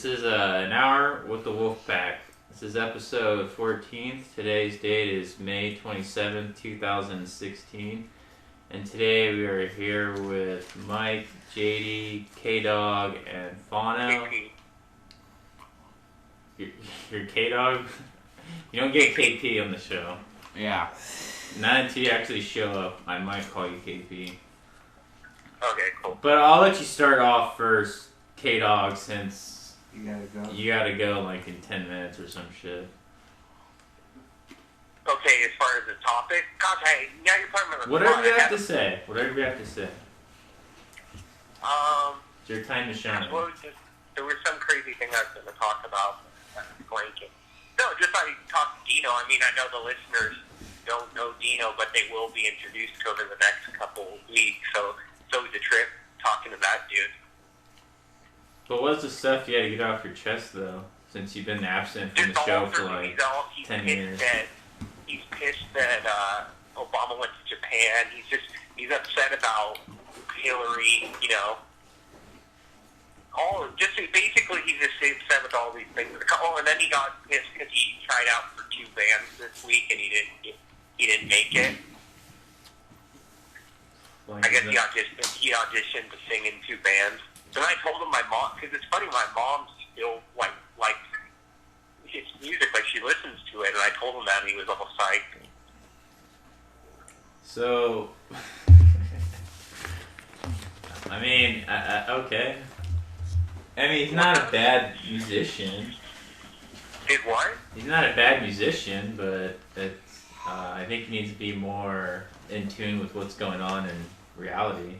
This is an hour with the Wolfpack. This is episode 14th. Today's date is May 27th, 2016. And today we are here with Mike, JD, K-Dog, and Fano. You're K-Dog? You don't get KP on the show. Yeah. Not until you actually show up. I might call you KP. Okay, cool. But I'll let you start off first, K-Dog, since You gotta go like in 10 minutes or some shit. Okay, as far as the topic, gosh, hey, now you're putting me on the Whatever spot. you have to say. Whatever you have to say. It's your time to shine. There was some crazy thing I was going to talk about. Blanking. No, just I talked to Dino. I mean, I know the listeners don't know Dino, but they will be introduced to over the next couple weeks. So it was a trip talking to that dude. But what's the stuff you had to get off your chest, though? Since you've been absent from the show for like 10 years. He's pissed that Obama went to Japan. He's upset about Hillary, you know. Basically he's just upset with all these things. Oh, and then he got pissed because he tried out for 2 bands this week and he didn't make it. I guess he auditioned to sing in 2 bands. And I told him my mom, because it's funny, my mom still likes his music, like she listens to it, and I told him that, and he was almost psyched. So, I mean, okay. I mean, he's not a bad musician. Did what? He's not a bad musician, but it's, I think he needs to be more in tune with what's going on in reality.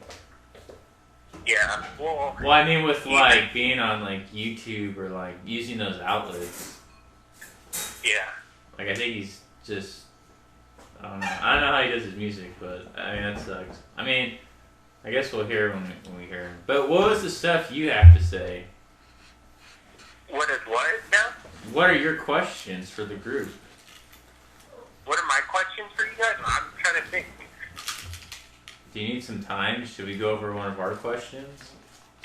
Yeah, well, I mean, with like being on like YouTube or like using those outlets. Yeah. Like, I think he's just, I don't know how he does his music, but I mean, that sucks. I mean, I guess we'll hear when we hear him. But what was the stuff you have to say? What is what now? What are your questions for the group? What are my questions for you guys? I'm trying to think. Do you need some time? Should we go over one of our questions?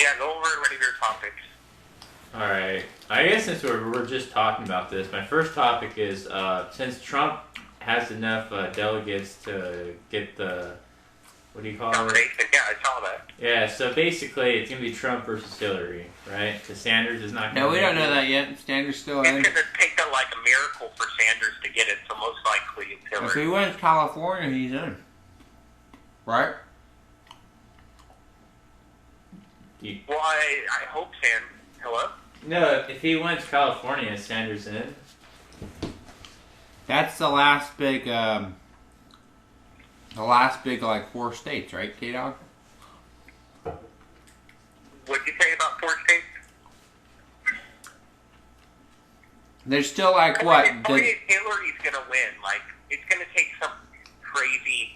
Yeah, go over one of your topics. Alright. I guess since we're just talking about this, my first topic is, since Trump has enough delegates to get the, what do you call it? Yeah, I saw that. Yeah, so basically it's going to be Trump versus Hillary, right? Because Sanders is not going to No, we don't know that yet. Sanders still in. It's going to take a miracle for Sanders to get it, so most likely it's Hillary. If he wins California, he's in. Right? Well, I hope Hello? No, if he wins California, is Sanders in? That's the last big like 4 states, right, K-Dog? What'd you say about 4 states? There's still like what? Hillary's gonna win. Like, it's gonna take some crazy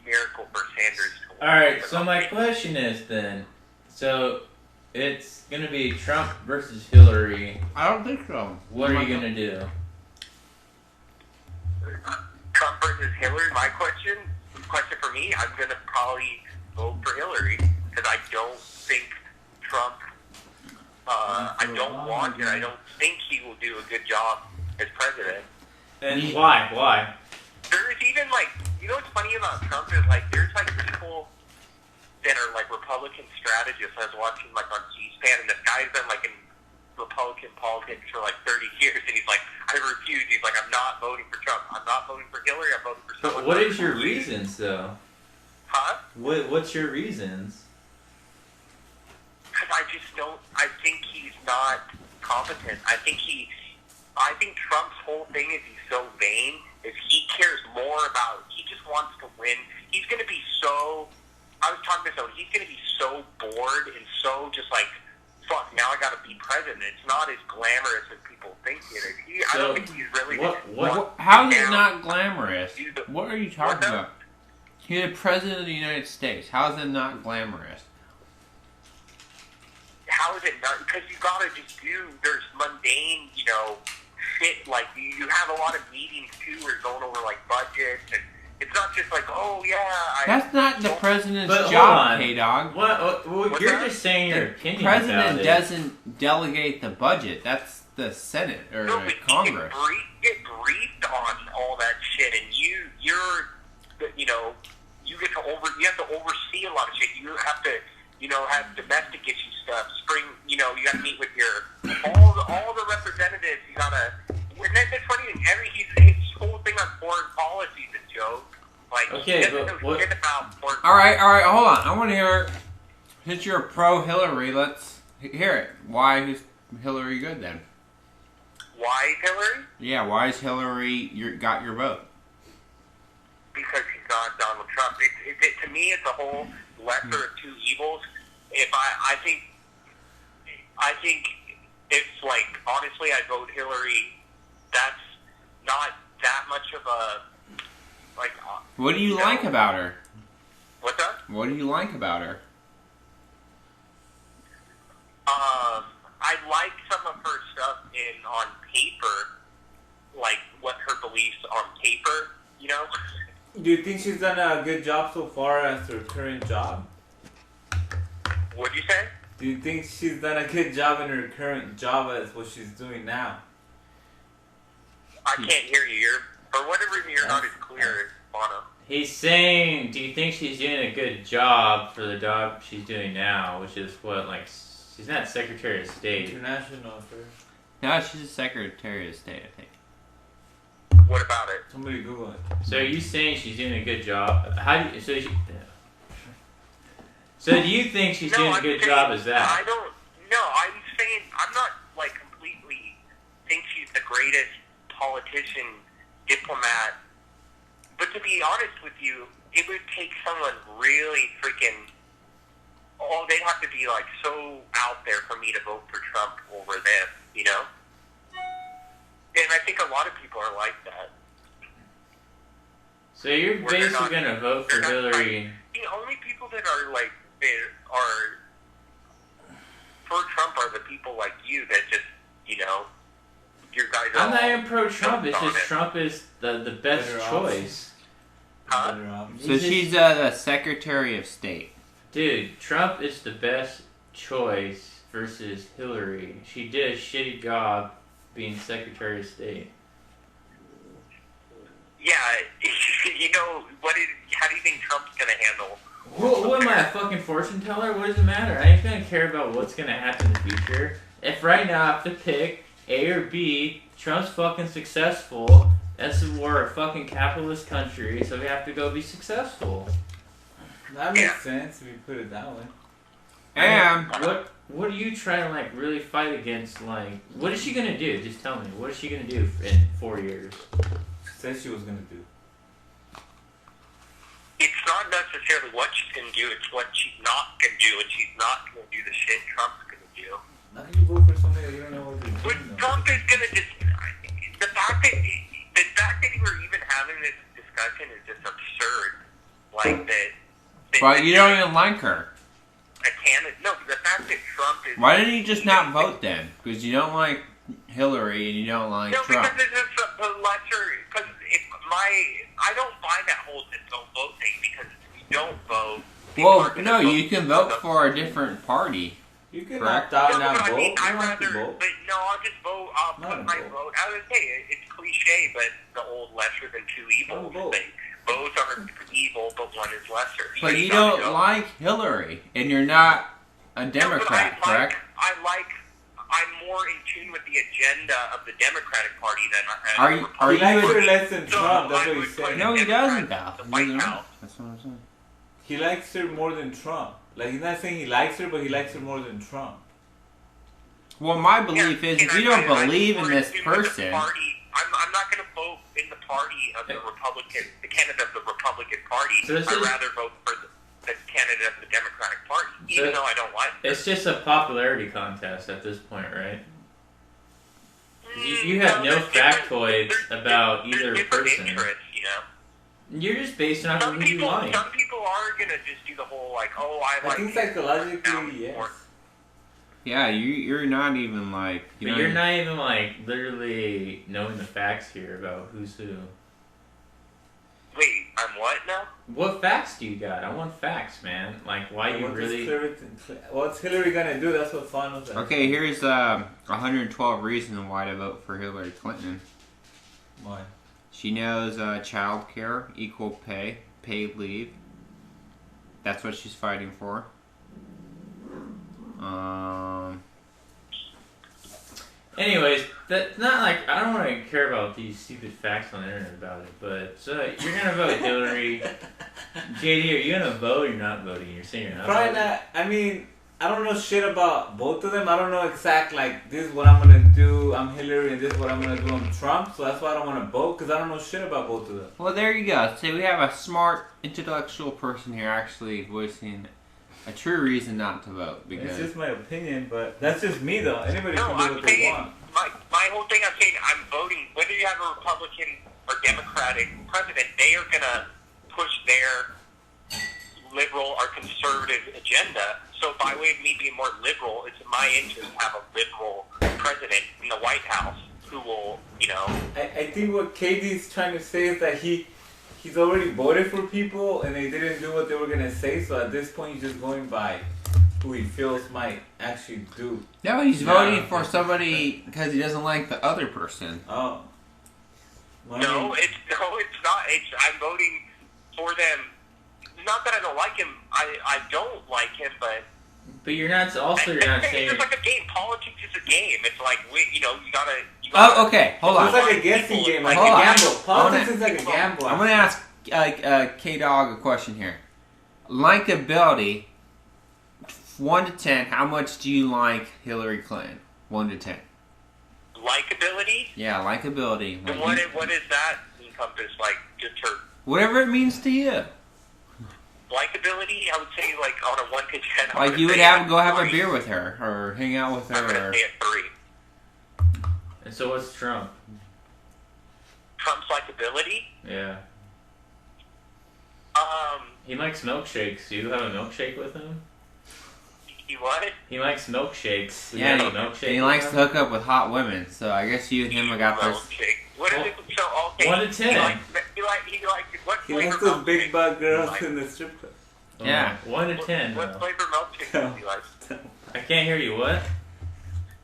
miracle for Sanders to win. Alright, so my question is then, so it's going to be Trump versus Hillary. I don't think so. What are you going to do? Trump versus Hillary, my question for me, I'm going to probably vote for Hillary because I don't think Trump, I don't think he will do a good job as president. And why? There's even you know what's funny about Trump is there's people that are Republican strategists. I was watching on C-SPAN, and this guy's been in Republican politics for 30 years, and he's I refuse. He's I'm not voting for Trump. I'm not voting for Hillary. I'm voting for someone. But what is your reasons, though? Huh? What's your reasons? Because I just don't. I think he's not competent. I think Trump's whole thing is he's so vain. Is he cares more about? He just wants to win. He's going to be so. I was talking to someone. He's going to be so bored and so just fuck. Now I got to be president. It's not as glamorous as people think it is. I don't think he's really. How is it not glamorous? What are you talking about? He's the president of the United States. How is it not glamorous? How is it not? Because you got to just do. There's mundane, shit. You have a lot of meetings too. Where you're going over budgets and It's not just like, oh yeah. That's not the president's But hold job, on. K-Dog. What you're that? just saying your The opinion president about it. doesn't delegate the budget. That's the Senate or No, but the you Congress. get briefed on all that shit, and you're, you know, you have to oversee a lot of shit. You have to, you know, have domestic issue stuff. You know, you got to meet with all the representatives. You gotta. And then the funny thing, his whole thing on foreign policy is a joke. Like, Okay, he doesn't but know what- shit about foreign All right, hold on. I want to hear. Since you're pro Hillary, let's hear it. Why is Hillary good then? Why Hillary? Yeah, why is Hillary got your vote? Because she's not Donald Trump. To me, it's a whole lesser of two evils. I think it's like, honestly, I vote Hillary. That's not that much of a like. What do you like about her? What's that? What do you like about her? I like some of her stuff on paper, like what her beliefs on paper. You know. Do you think she's done a good job so far as her current job? What'd you say? Do you think she's done a good job in her current job as what she's doing now? I can't hear you. For whatever reason, you're not as clear as Bono. He's saying, do you think she's doing a good job for the job she's doing now, which is what, like, she's not Secretary of State. International affairs. No, she's a Secretary of State, I think. What about it? Somebody Google it. So are you saying she's doing a good job? How do you, so do you think she's doing a I'm good saying, job as that? I don't. No, I'm saying I'm not like completely think she's the greatest politician, diplomat. But to be honest with you, it would take someone really freaking. Oh, they'd have to be like so out there for me to vote for Trump over them, you know. And I think a lot of people are like that. So you're Where they're basically not- gonna vote for they're not Hillary. The only people that are like are for Trump are the people like you that just, you know, your guys are I'm not all even pro-Trump. It's on just it. Trump is the best Better choice. Huh? Better option. So she's the Secretary of State. Dude, Trump is the best choice versus Hillary. She did a shitty job being Secretary of State. Yeah, you know, how do you think Trump's going to handle? What am I, a fucking fortune teller? What does it matter? I ain't gonna care about what's gonna happen in the future. If right now I have to pick A or B, Trump's fucking successful. We're a fucking capitalist country, so we have to go be successful. That makes Yeah. sense if you put it that way. And What are you trying to like really fight against? Like, what is she gonna do? Just tell me. What is she gonna do in 4 years? She said she was gonna do. It's not necessarily what she's going to do, it's what she's not going to do, and she's not going to do the shit Trump's going to do. How can you vote for something that you don't know what they're But doing? though? Trump is going to just... The fact that we're even having this discussion is just absurd. Like, that but you don't even like her. a candidate... No, the fact that Trump is... Why didn't you just not vote then? Because you don't like Hillary and you don't like No, Trump. because it's just a lesser... Because I don't buy that whole don't vote thing, because if you don't vote... people Well, are gonna no, vote you can for vote the- for a different party. You can Correct. opt out No, and not but vote. I mean, You I'd don't have to rather, vote. but no, I'll just vote. I'll Not put a my vote. vote. I would say it's cliche, but the old lesser than two evils Not a vote. thing. Both are evil, but one is lesser. But you gotta don't go. like Hillary, and you're not a No, but Democrat, correct? I'm more in tune with the agenda of the Democratic Party than Are the you- Republican He likes you- her less than So Trump. That's I what would he's put saying. No, he doesn't, though. The White He doesn't. House. That's what I'm saying. He likes her more than Trump. Like, he's not saying he likes her, but he likes her more than Trump. Well, my belief is if you don't believe in this I'm more in tune with the person, party. I'm not going to vote in the party of the Republican, the candidate of the Republican Party. So this I'd is- rather vote for the candidate of the Democratic Party, So even though I don't like them. It's just a popularity contest at this point, right? You have no there's different- factoids there's- about there's either different person. interests, you know. You're just basing off of Some who you people, like. some people are gonna just do the whole like, oh, I I like. think now psychologically, yes. more. yeah, you're not even like. But you're not even like literally knowing the facts here about who's who. Wait, I'm what now? What facts do you got? I want facts, man. Like, why you really... What's Hillary gonna do? That's what Fun was. Okay, here's 112 reasons why to vote for Hillary Clinton. Why? She knows child care, equal pay, paid leave. That's what she's fighting for. Anyways, that's not like... I don't want to care about these stupid facts on the internet about it, but... So, you're going to vote Hillary. JD, are you going to vote or you're not voting? You're saying you're not Probably voting? not. I mean, I don't know shit about both of them. I don't know exact, like, this is what I'm gonna do. I'm Hillary and this is what I'm gonna do. I'm Trump. So that's why I don't want to vote, because I don't know shit about both of them. Well, there you go. So we have a smart, intellectual person here actually voicing a true reason not to vote. Because It's just my opinion, but that's just me, though. Anybody No, can do I'm what they saying, want. my whole thing, I'm saying I'm voting, whether you have a Republican or Democratic president, they are going to push their liberal or conservative agenda. So by way of me being more liberal, it's in my interest to have a liberal president in the White House who will, you know... I think what Katie's trying to say is that he's already voted for people and they didn't do what they were gonna say. So at this point, he's just going by who he feels might actually do. no, he's voting for somebody because he doesn't like the other person. Oh. Well, I No, mean, it's not. I'm voting for them. Not that I don't like him. I don't like him, but But you're not... Also, you're not it's saying... just like a game. Politics is a game. It's like you gotta. Oh, okay. Hold it's on. like a guessing game, like Hold a on. gamble. Politics I is like a gamble. I'm gonna ask K-Dog a question here. Likability, 1 to 10. How much do you like Hillary Clinton? 1 to 10. Likability. Yeah, likability. And Like what is that encompass? Like just her whatever it means to you. likability? I would say like on a 1 to 10. I'm Like gonna you would say have go have a 3. beer with her or hang out with I'm her. gonna Or, say a 3. And so what's Trump? Trump's likability. Yeah. Um, He likes milkshakes. Do you have a milkshake with him? he what? He likes milkshakes. Do you yeah, have and a milkshake he with likes him? to hook up with hot women. So I guess you and him got this. Milkshake. What is it? So okay. 1 to 10. He likes what He flavor likes those milkshake big butt girls like? in the strip club. Oh, Yeah. 1 to 10. What though. flavor milkshake does he like? I can't hear you. What?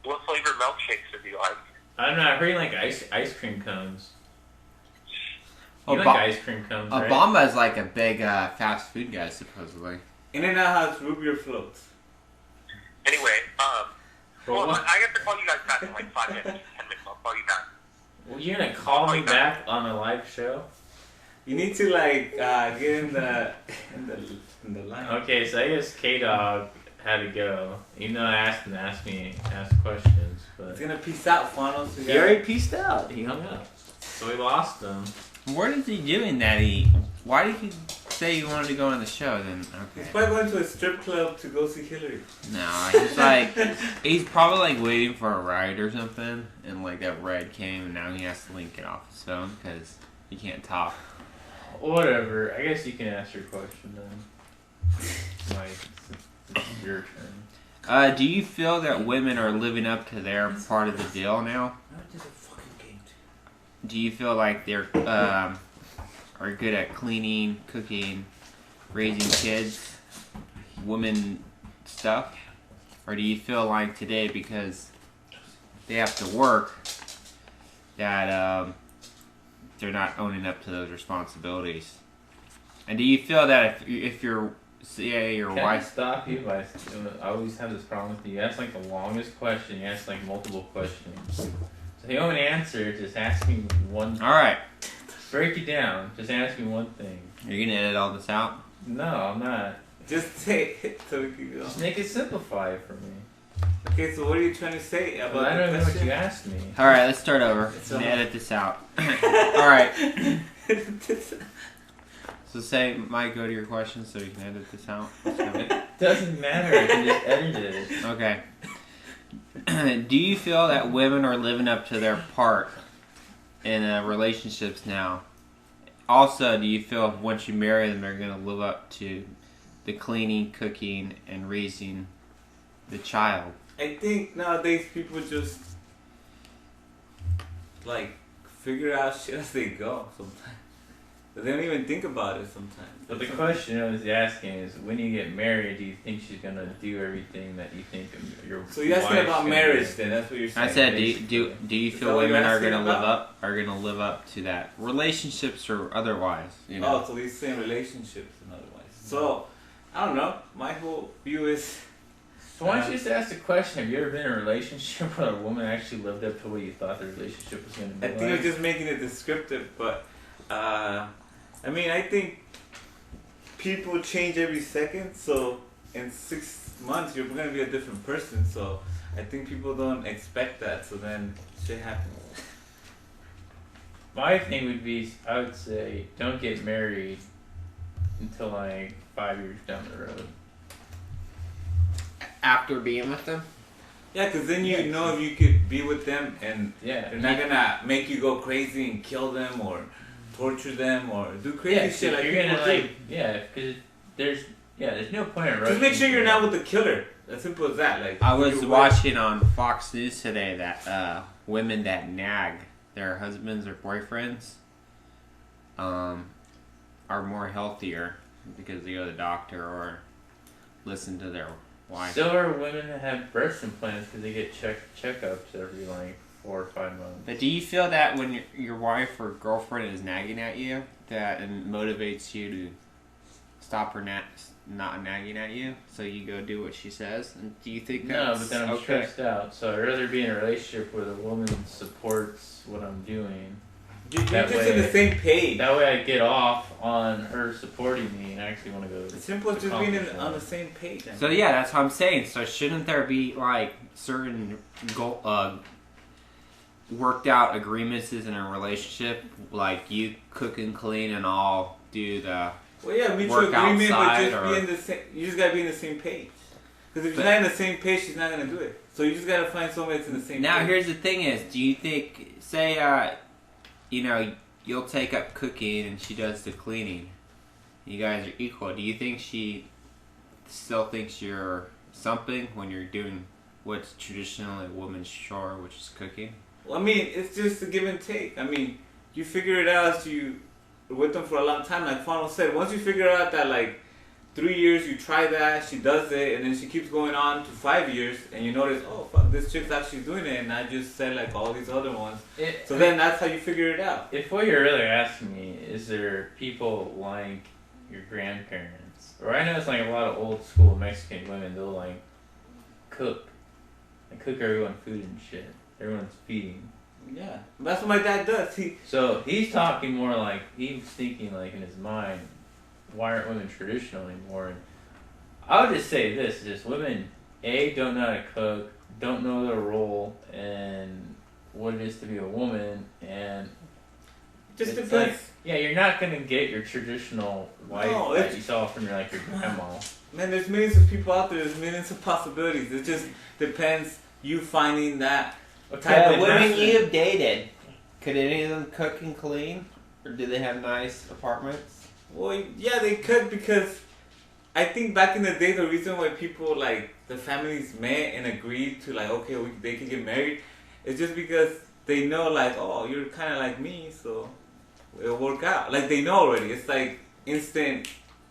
What flavor milkshakes does he like? I don't know. I heard you like ice cream cones. You Oba- like ice cream cones, right? Obama is like a big fast food guy, supposedly. In-N-Out has root beer floats. Anyway, Well, what- I have to call you guys back in like 5 minutes, 10 minutes. I'll call you back. Well, you're gonna call me back on a live show? You need to like get in the line. Okay, so I guess K-Dog had to go. Even though I asked him to ask questions, but It's gonna peace out, Funnel. So he already peaced out. He hung up, so we lost him. What is he doing that why did he say he wanted to go on the show then? He's Okay. probably going to a strip club to go see Hillary. No, he's like, he's probably like waiting for a ride or something, and like that ride came, and now he has to link it off his phone because he can't talk. Whatever. I guess you can ask your question then. Like, it's your turn. Do you feel that women are living up to their part of the deal now? Just a fucking game. Do you feel like they're are good at cleaning, cooking, raising kids, women stuff? Or do you feel like today, because they have to work, that they're not owning up to those responsibilities? And do you feel that if your Can I wife... stop you by... I always have this problem with you. You ask like the longest question. You ask like multiple questions. So if you want me to answer, just ask me one... Alright, Break it down. Just ask me one thing. you're going to edit all this out? No, I'm not. Just say it so we can go. Just make it simplify for me. Okay, so what are you trying to say about Well, I the don't know what question? you asked me. Alright, let's start over. It's I'm all- gonna edit this out. Alright. So say, Mike, go to your question so you can edit this out. Let's go. It doesn't matter. I can just edit it. Okay. Do you feel that women are living up to their part in relationships now? Also, do you feel if once you marry them, they're going to live up to the cleaning, cooking, and raising the child? I think nowadays people just like figure out shit as they go sometimes. They don't even think about it sometimes. But the question I was asking is, when you get married, do you think she's gonna do everything that you think your So you're asking wife's about gonna marriage, do? then? That's what you're saying. I said, right? do you Is feel that what women you're are asking gonna about? live up to that, relationships or otherwise? You know. Oh, so these same relationships and otherwise. So, I don't know. My whole view is, So why don't you just ask the question? Have you ever been in a relationship where a woman actually lived up to what you thought the relationship was gonna be I think like? I'm just making it descriptive, but, I mean, I think people change every second, so in 6 months you're gonna be a different person, so I think people don't expect that, so then shit happens. My thing would be, I would say, don't get married until like 5 years down the road. After being with them. Yeah, because then you Yeah. know if you could be with them and Yeah. they're not gonna make you go crazy and kill them or torture them or do crazy Yeah, shit like you're people gonna do. like, yeah, because there's no point in rushing. Just make sure you're not with the killer. As simple as that. Like I was you're with- watching on Fox News today that women that nag their husbands or boyfriends are more healthier because they go to the doctor or listen to their wife. So are women that have breast implants because they get checkups every like 4 or 5 months. But do you feel that when your wife or girlfriend is nagging at you, that it motivates you to stop her not nagging at you, so you go do what she says? And do you think No, that's but then I'm okay? stressed out. So I'd rather be in a relationship where the woman supports what I'm doing. You're that just way- in the same page. That way I get off on her supporting me and I actually want to go. It's simple as just being accomplish on that. the same page. So yeah, that's what I'm saying. So shouldn't there be like certain worked out agreements in a relationship, like you cook and clean and I'll do the Well, yeah, mutual work agreement, but outside just or- be in the same. You just gotta be in the same page. Because if you're But- not in the same page, she's not gonna do it. So you just gotta find someone that's in the same. Now page. here's the thing: is do you think, say, you know, you'll take up cooking and she does the cleaning, you guys are equal. Do you think she still thinks you're something when you're doing what's traditionally a woman's chore, which is cooking? Well, I mean, it's just a give and take. I mean, you figure it out as you are with them for a long time. Like Fano said, once you figure out that like 3 years you try that, she does it, and then she keeps going on to 5 years, and you notice, oh fuck, this chick's actually doing it, and I just said like all these other ones. So then that's how you figure it out. If what you're really asking me is there people like your grandparents, or I know it's like a lot of old school Mexican women, they'll like cook, and cook everyone food and shit. Everyone's feeding. Yeah, that's what my dad does. So he's talking more like he's thinking like in his mind, why aren't women traditional anymore? And I would just say this: just women, don't know how to cook, don't know their role and what it is to be a woman, and Just it's depends. like, yeah, you're not gonna get your traditional wife No, that it's- you saw from like your grandma. Man, there's millions of people out there. There's millions of possibilities. It just depends you finding that. Type The of women person. you've dated, could any of them cook and clean, or do they have nice apartments? Well, yeah, they could because I think back in the day, the reason why people like the families met and agreed to like, okay, they can get married, is just because they know like, oh, you're kind of like me, so it'll work out. Like they know already. It's like instant.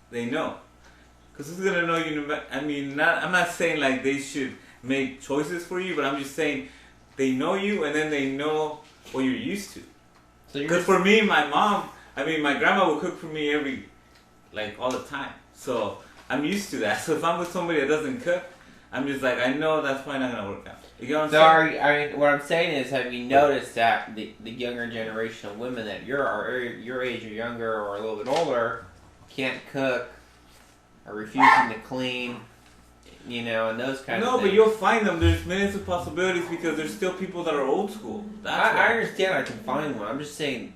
They know. Cause who's gonna know you? I mean, I'm not saying like they should make choices for you, but I'm just saying they know you and then they know what you're used to. So you're Because for me, my grandma will cook for me all the time. So I'm used to that. So if I'm with somebody that doesn't cook, I'm just like, I know that's probably not gonna work out. You get what I'm So saying? I mean, what I'm saying is, have you noticed that the younger generation of women that your age or younger or a little bit older can't cook, are refusing to clean, you know, and those kinds of No, things? but you'll find them. There's millions of possibilities because there's still people that are old school. That's I why. understand I can find one. I'm just saying,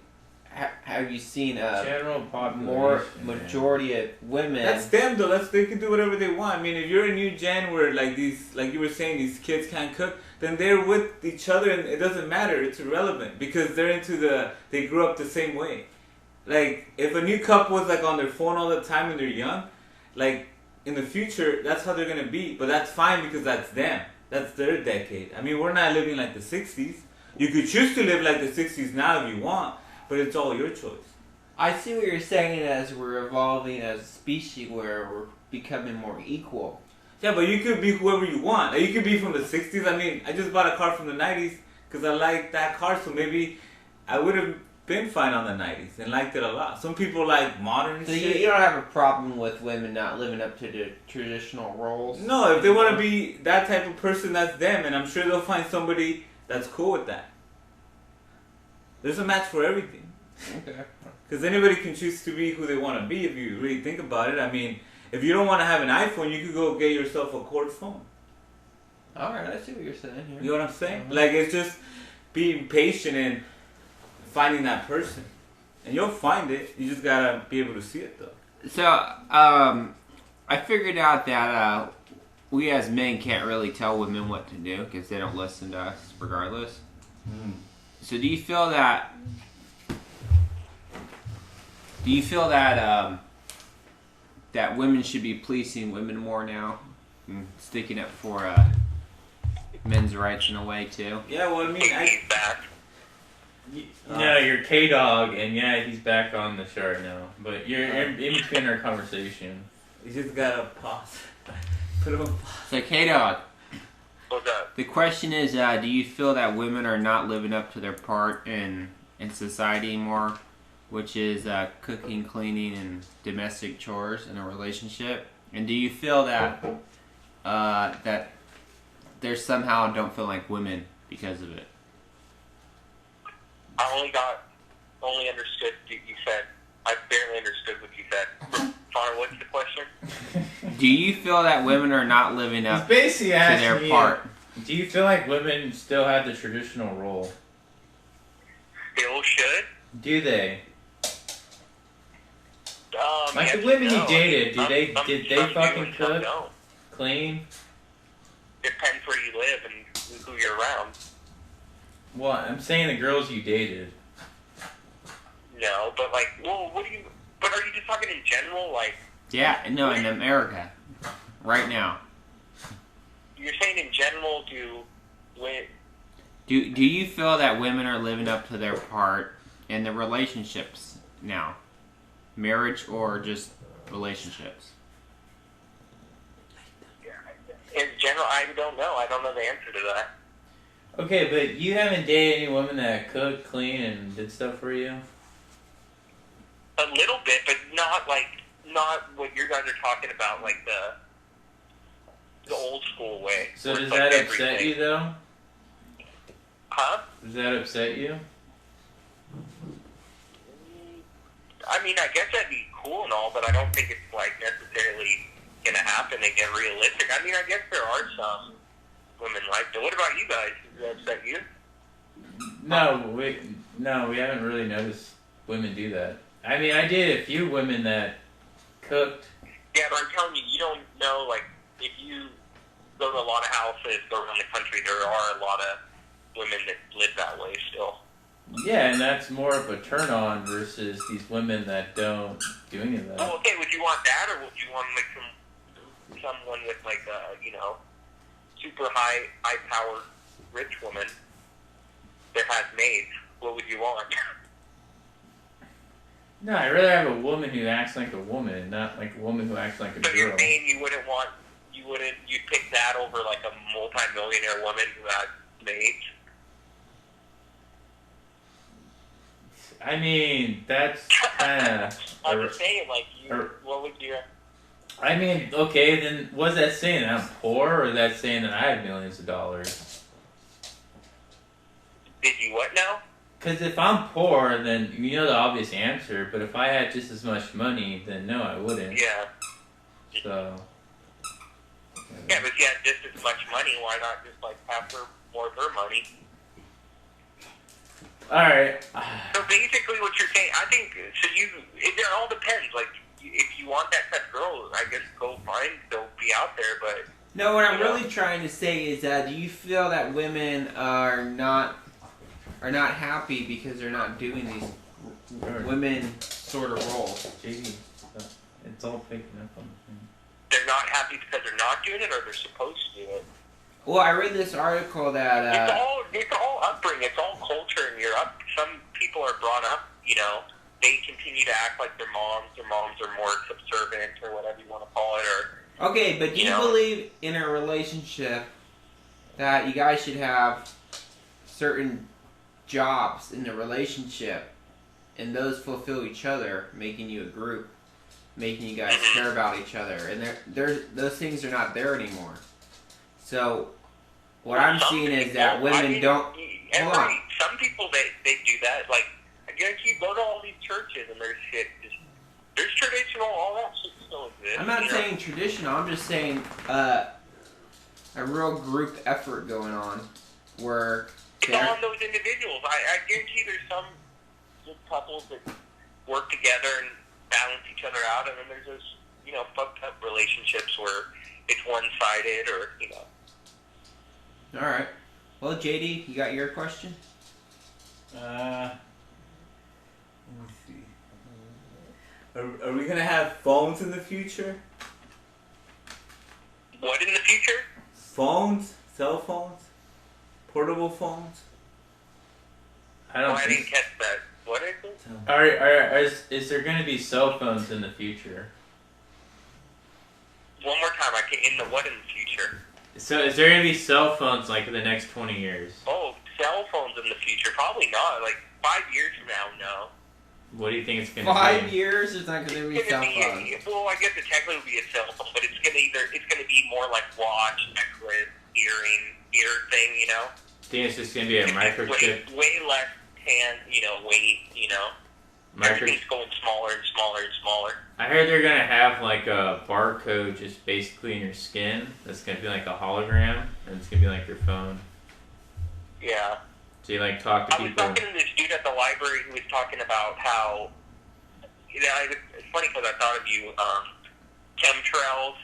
have you seen a General population. more man. majority of women? That's them though. They can do whatever they want. I mean, if you're a new gen where like you were saying, these kids can't cook, then they're with each other and it doesn't matter. It's irrelevant because they're they grew up the same way. Like if a new couple was like on their phone all the time when they're young, like in the future, that's how they're gonna be. But that's fine because that's them. That's their decade. I mean, we're not living like the 60s. You could choose to live like the 60s now if you want, but it's all your choice. I see what you're saying as we're evolving as a species where we're becoming more equal. Yeah, but you could be whoever you want. Like, you could be from the 60s. I mean, I just bought a car from the 90s because I like that car, so maybe I would have been fine on the 90s and liked it a lot. Some people like modern So shit. you don't have a problem with women not living up to the traditional roles? No, if they want to be that type of person, that's them, and I'm sure they'll find somebody that's cool with that. There's a match for everything. Okay. Because anybody can choose to be who they want to be if you really think about it. I mean, if you don't want to have an iPhone, you could go get yourself a cord phone. Alright, I see what you're saying here. You know what I'm saying? Like, it's just being patient and finding that person. And you'll find it. You just gotta be able to see it, though. So, I figured out that we as men can't really tell women what to do because they don't listen to us regardless. So do you feel that that women should be policing women more now and sticking up for men's rights in a way too? Yeah, well, I mean, He's back. No, you're K-Dog, and yeah, he's back on the show right now. But you're in between our conversation. you just gotta pause. Put him on pause. So K-Dog, What's up? the question is, do you feel that women are not living up to their part in society anymore, which is cooking, cleaning, and domestic chores in a relationship? And do you feel that that they somehow don't feel like women because of it? I only understood what you said. I barely understood what you said. Far, what's the question? Do you feel that women are not living He's up to basically asking their you, part? do you feel like women still have the traditional role? Still should. Do they? Like yes the women and you no. dated, Some did do they and fucking some cook, don't. clean? Depends where you live and who you're around. Well, I'm saying the girls you dated. No, but like, well, what do you? But are you just talking in general? Like, Yeah, no, in America, right now. you're saying in general, Do you feel that women are living up to their part in the relationships now? Marriage or just relationships? in general, I don't know. I don't know the answer to that. Okay, but you haven't dated any woman that cooked, cleaned, and did stuff for you? A little bit, but not what you guys are talking about, like the old school way. So where does it's like that upset everything. you, though? Huh? Does that upset you? I mean, I guess that'd be cool and all, but I don't think it's like necessarily gonna happen and get realistic. I mean, I guess there are some women like that. What about you guys? Does that upset you? No, we haven't really noticed women do that. I mean, I dated a few women that cooked. Yeah, but I'm telling you, you don't know, like, if you go to a lot of houses around the country, there are a lot of women that live that way still. Yeah, and that's more of a turn on versus these women that don't do any of that. Well, okay, would you want that, or would you want, like, someone with, like, super high-powered rich woman that has maids? What would you want? No, I'd rather have a woman who acts like a woman, not like a woman who acts like a So you're girl. saying you'd pick that over, like, a multi-millionaire woman who has maids? I mean, that's kind of... I'm just saying, like, what would you... I mean, okay, then what's that saying? That I'm poor, or is that saying that I have millions of dollars? Did you what now? Because if I'm poor, then you know the obvious answer, but if I had just as much money, then no, I wouldn't. Yeah. So... Yeah, but if you had just as much money, why not just, like, have her more of her money? Alright. So basically what you're saying, I think, it all depends. Like, if you want that type of girl, I guess go find, they'll be out there, but... No, what I'm really trying to say is that do you feel that women are not happy because they're not doing these women sort of roles? JD, it's all picking up on the thing. They're not happy because they're not doing it, or they're supposed to do it? Well, I read this article that It's all upbringing, it's all culture, and some people are brought up, they continue to act like their moms. Their moms are more subservient or whatever you want to call it. Or Okay, but do you believe in a relationship that you guys should have certain jobs in the relationship and those fulfill each other, making you a group, making you guys care about each other, and those things are not there anymore. So what I'm seeing is that women don't. Hold on. Some people they do that. Like I guarantee you, go to all these churches and there's shit. There's traditional, all that shit still exists. I'm not saying traditional. I'm just saying a real group effort going on where. It's on those individuals. I guarantee there's some good couples that work together and balance each other out, and then there's those, fucked up relationships where it's one-sided or, All right. Well, JD, you got your question? Let me see. Are we gonna have phones in the future? What in the future? Phones, cell phones, portable phones. I don't I think. didn't catch that. What is it? Is there going to be cell phones in the future? One more time. In the what in the future? So is there going to be cell phones like in the next 20 years? Oh, cell phones in the future? Probably not. Like 5 years from now, no. What do you think it's going to be? 5 years? It's not going to be cell phones. Well, I guess it technically would be a cell phone, but it's gonna be more like watch, necklace, ear thing, Think it's just going to be a microchip? Way less weight, Everything's going smaller and smaller and smaller. I heard they're going to have like a barcode just basically in your skin. That's going to be like a hologram, and it's going to be like your phone. Yeah. So you like talk to I was people. talking to this dude at the library who was talking about how, it's funny because I thought of you, chemtrails,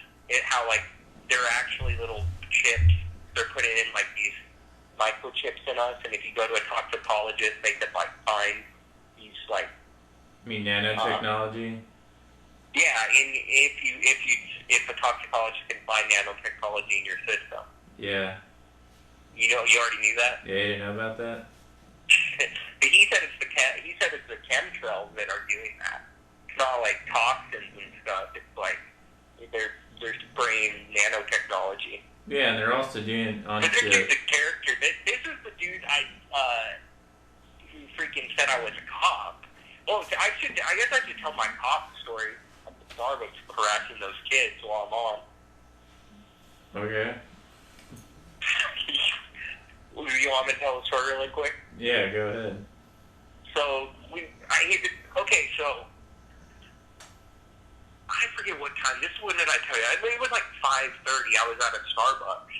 how like they're actually little chips. They're putting in like these microchips in us, and if you go to a toxicologist, they could like find these like. You mean nanotechnology? Yeah, if a toxicologist can find nanotechnology in your system. Yeah. You already knew that. Yeah, you didn't know about that? But he said it's the chemtrails that are doing that. It's not like toxins and stuff. It's like they're spraying nanotechnology. Yeah, and they're also doing on But this to. dude's a character. This is the dude who freaking said I was a cop. Well, I guess I should tell my cop story at the Starbucks harassing those kids while I'm on. Okay. You want me to tell the story really quick? Yeah, go ahead. So so I forget what time. When did I tell you? I think it was like 5:30. I was at a Starbucks,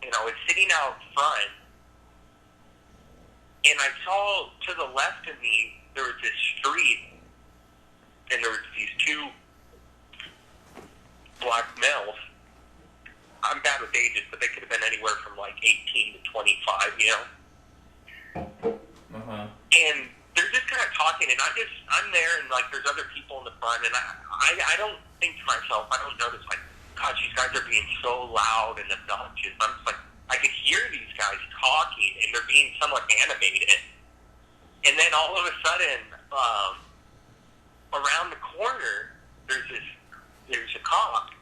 and I was sitting out front, and I saw to the left of me there was this street, and there was these two black males. I'm bad with ages, but they could have been anywhere from like 18 to 25, And they're just kind of talking, and I'm there, and like there's other people in the front, and I don't think to myself, I don't notice like, God, these guys are being so loud and obnoxious. I'm just like, I could hear these guys talking, and they're being somewhat animated. And then all of a sudden, around the corner, there's a cop.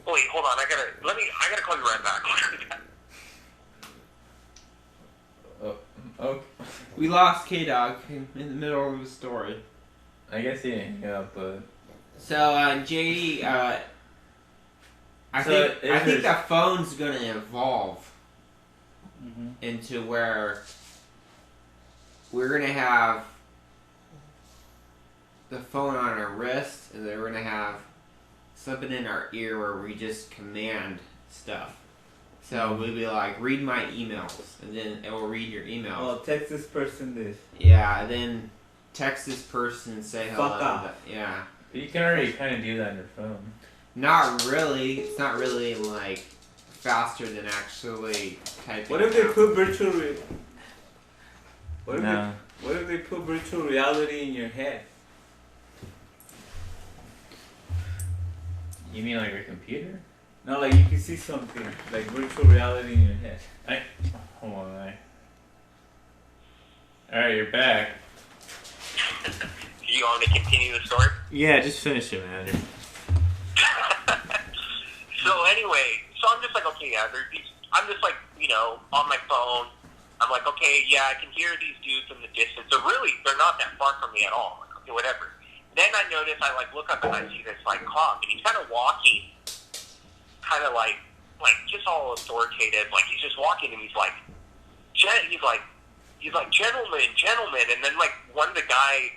Wait, hold on. I gotta call you right back. Okay. We lost K-Dog in the middle of the story. I guess he didn't hang up, but. So, JD, I think that phone's gonna evolve into where we're gonna have the phone on our wrist, and then we're gonna have something in our ear where we just command stuff. So we'll be like, read my emails, and then it will read your emails. Oh, text this person this. Yeah, and then text this person, say hello. Fuck off. Yeah. But you can already kind of do that on your phone. Not really. It's not really like faster than actually typing. What if they out. put virtual? What No. if they put virtual reality in your head? You mean like your computer? No, like you can see something like virtual reality in your head. Hold on. Alright, you're back. Do you want me to continue the story? Yeah, just finish it, man. So anyway, so I'm just like, okay, yeah, I'm just like, on my phone. I'm like, okay, yeah, I can hear these dudes in the distance. They're not that far from me at all. Like, okay, whatever. Then I notice, I like look up and I see this like cop, and he's kind of walking, kind of like just all authoritative. Like he's just walking, and he's like, gentlemen, and then like one of the guys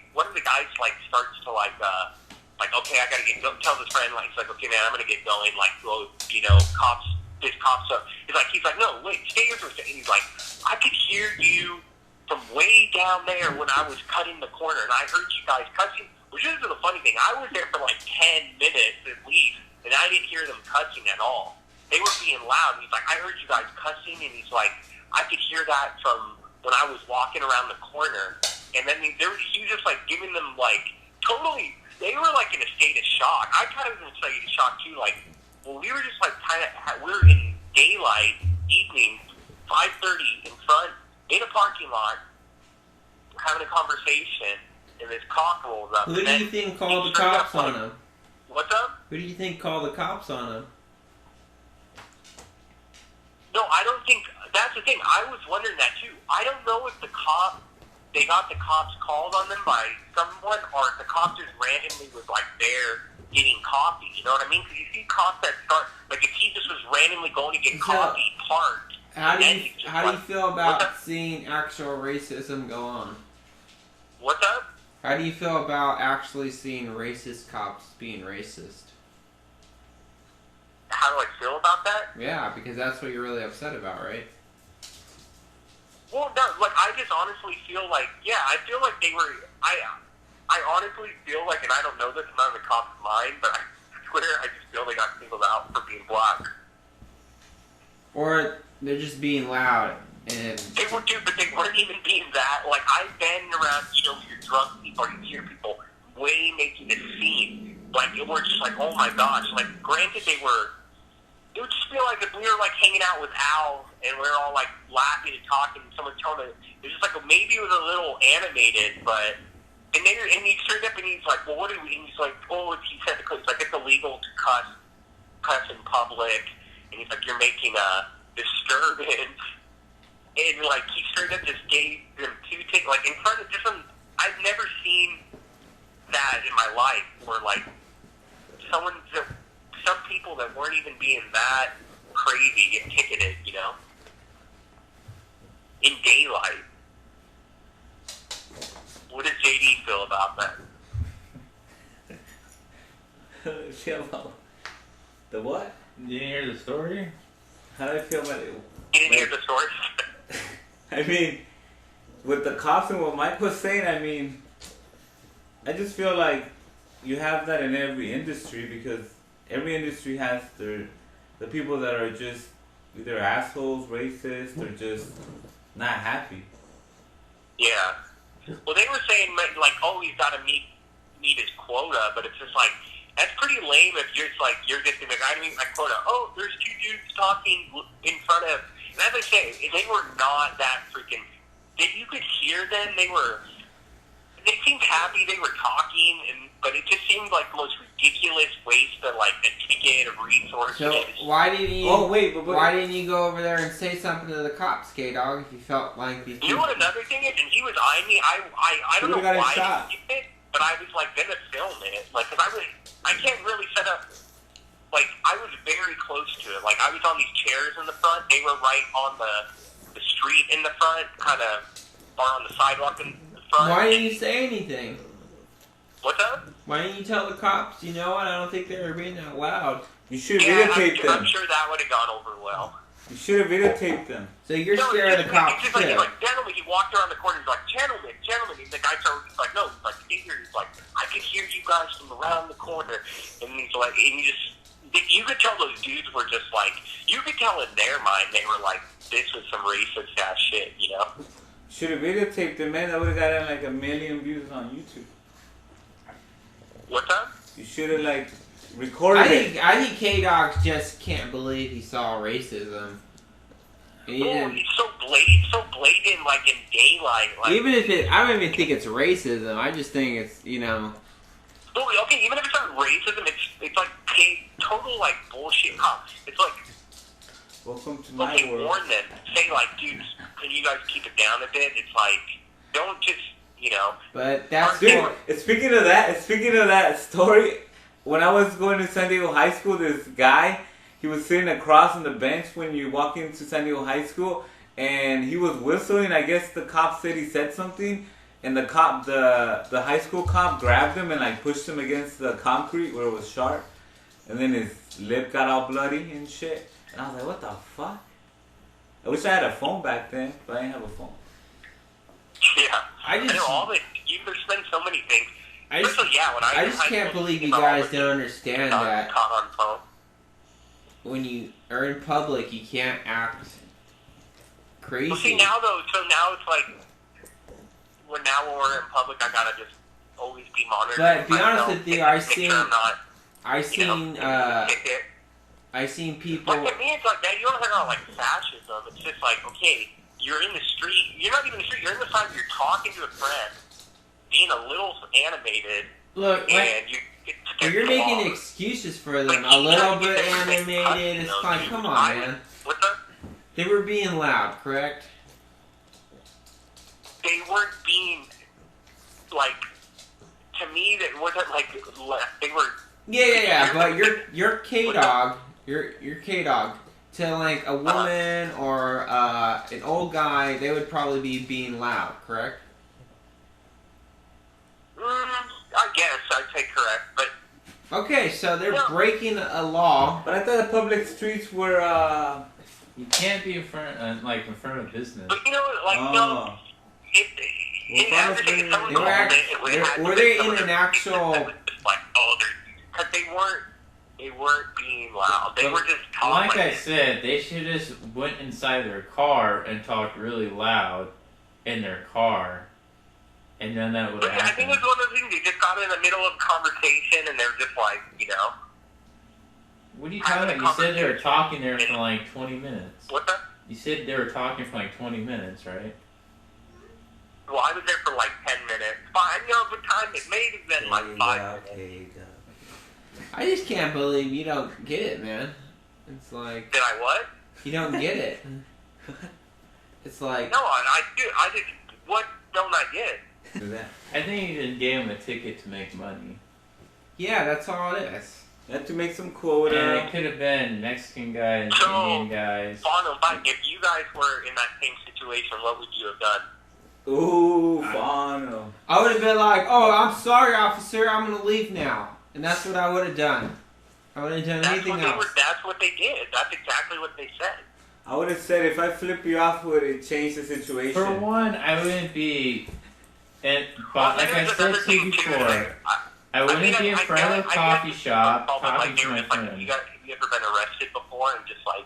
like starts to like okay, I gotta go tell this friend, like he's like, okay man, I'm gonna get going, like go, cops up. He's like, no, wait, stay here for a second. He's like, I could hear you from way down there when I was cutting the corner, and I heard you guys cussing. Which is the funny thing, I was there for like 10 minutes at least, and I didn't hear them cussing at all. They were being loud. He's like, I heard you guys cussing, and he's like, I could hear that from when I was walking around the corner. And then he was just like giving them like totally. They were like in a state of shock. I kind of was in a state of shock too. Like, well, we were just like we're in daylight, evening, 5:30 in a parking lot, having a conversation, and this cop rolls up. Who do you think called the cops on him? What's up? Who do you think called the cops on him? No, I don't think. That's the thing. I was wondering that too. I don't know if they got the cops called on them by someone, or if the cops just randomly was like there getting coffee. You know what I mean? Because you see cops that start, like if he just was randomly going to get coffee parked. How do you feel about seeing actual racism go on? What's up? How do you feel about actually seeing racist cops being racist? How do I feel about that? Yeah, because that's what you're really upset about, right? Well, no, like I just honestly feel like, yeah, I feel like they were. I honestly feel like, and I don't know this, I'm not in the cop's mind, but I swear I just feel they got singled out for being black. Or they're just being loud and they were too, but they weren't even being that. Like I've been around, you're drunk people, or you hear people way making a scene. Like we're just like, oh my gosh. Like granted, it would just feel like if we were like hanging out with Al and we were all like laughing and talking, and someone told us, it was just like maybe it was a little animated, but and he turned up and he's like, well, what do we? And he's like, oh, he said it's like it's illegal to cuss in public, and he's like, you're making a disturbance, and like he straight up just gave them two tickets, like in front of different. I've never seen that in my life where like some people that weren't even being that crazy get ticketed, in daylight. What does JD feel about that? How do I feel about the what? You didn't hear the story? How do I feel about it? You didn't hear the story? I mean, with the cops and what Mike was saying, I mean, I just feel like you have that in every industry, because every industry has the people that are just either assholes, racist, or just not happy. Yeah. Well, they were saying like, oh, he's got to meet his quota, but it's just like that's pretty lame if you're just like you're just gonna I meet my quota. Oh, there's two dudes talking in front of. And as I say, they were not that freaking. You could hear them. They seemed happy. They were talking, but it just seemed like the most ridiculous waste of like a ticket of resources. So why didn't you? Oh wait, but why didn't you go over there and say something to the cops, K-Dog? If you felt like these. You know what another thing is, and he was eyeing me. I don't know why he did it, but I was like gonna film it, like because I can't really set up. Like I was very close to it. Like I was on these chairs in the front. They were right on the street in the front, kind of, or on the sidewalk in the front. Why didn't you say anything? What's up? Why didn't you tell the cops? You know what? I don't think they were being that loud. You should videotape them. I'm sure that would have gone over well. You should have videotaped them. So you're scared of the cops he's too. like, gentlemen, he walked around the corner, he's like, gentlemen. And the guy started, he's like, no, he's like, stay here. He's like, I could hear you guys from around the corner. And he's like, you could tell those dudes were just like, you could tell in their mind they were like, this was some racist ass shit, Should have videotaped them, man. That would have gotten like 1 million views on YouTube. What's up? You should have like recorded it. I think K-Dog just can't believe he saw racism. Yeah. it's so blatant, like in daylight. Like, Even if I don't even think it's racism. I just think it's, okay, even if it's not racism, it's like total like bullshit. It's like, Welcome to my okay, world. warn them. Say like, dude, can you guys keep it down a bit? It's like, don't just, But that's Dude, what. speaking of that story, when I was going to San Diego High School, this guy, he was sitting across on the bench when you walk into San Diego High School, and he was whistling. I guess the cop said he said something, and the high school cop grabbed him and like pushed him against the concrete where it was sharp, and then his lip got all bloody and shit. And I was like, what the fuck? I wish I had a phone back then, but I didn't have a phone. yeah. I just- know all this. You can spend so many things. I just, Especially, yeah, when I I was in just high can't school, believe you about all guys the don't understand caught- that Caught on phone. when you are in public, you can't act crazy. Well, see now though, so now it's like, when we're in public, I gotta just always be monitoring. But be honest myself, with you, make sure I'm not, I seen ticket. I seen people. Like to me, it's like that. You don't talk about like fascism. It's just like, okay, you're in the street. You're not even in the street. You're in the side. You're talking to a friend, being a little animated, Look, like, and you. you're making excuses for them. A little bit animated. It's like, come on, man. What's that? They were being loud, correct? They weren't being like. To me, that wasn't like they were. Yeah. But your K dog, your K dog, to like a woman or an old guy, they would probably be being loud, correct? I guess I'd say correct, but Okay, so they're breaking a law. But I thought the public streets were. You can't be in front of business. but like Oh. in everything, if someone They were called act- it, it would have to were be they someone in an that- actual- that was just like, because they weren't being loud. They But were just talking. Like I said, they should just went inside their car and talked really loud in their car, and then that would But I think happen. it was one of those things. They just got in the middle of a conversation, and they're just like, What are you talking about? You said they were talking there for like 20 minutes. what's that? You said they were talking for like 20 minutes, right? Well, I was there for like 10 minutes. Fine, but time it may have been like 5 minutes. I just can't believe you don't get it, man. It's like Did I what? you don't get it. It's like No, I do. I just what don't I get? Do that. I think you just gave them a ticket to make money. yeah, that's all it is. You have to make some And quota. it could have been Mexican guys, So- Indian guys. Bono, Mike, if you guys were in that same situation, what would you have done? Ooh, Bono. I would have been like, "Oh, I'm sorry, officer. I'm gonna leave now," and that's what I would have done. I would have done anything else. That's what they did. That's exactly what they said. I would have said if I flip you off, would it change the situation? For one, I wouldn't be, and Well, but like I there's said another to you thing, too, before, like, I wouldn't be in front of a coffee shop but talking like, to they were my just like, friend. have you ever been arrested before? And just like,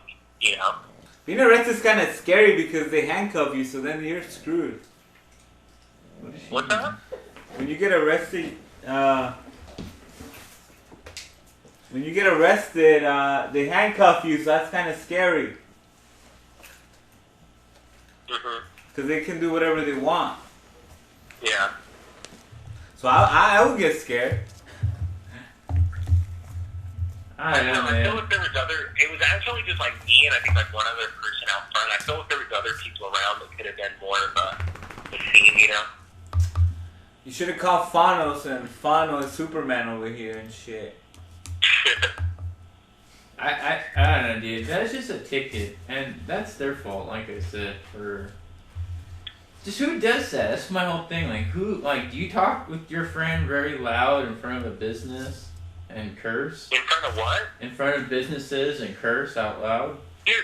Being arrested is kind of scary because they handcuff you, so then you're screwed. what's that? When you get arrested, they handcuff you, so that's kind of scary Mm-hmm. because they can do whatever they want. Yeah. So I would get scared. I don't know, I feel man. like there was it was actually just like me and I think like one other person out front. I feel like there was other people around that could have been more of a scene, You should have called Fanos, and Fano is Superman over here and shit. I don't know, dude. That's just a ticket, and that's their fault. Like I said, for just who does that? That's my whole thing. Like who? Like do you talk with your friend very loud in front of a business and curse In front of what? in front of businesses and curse out loud? Dude,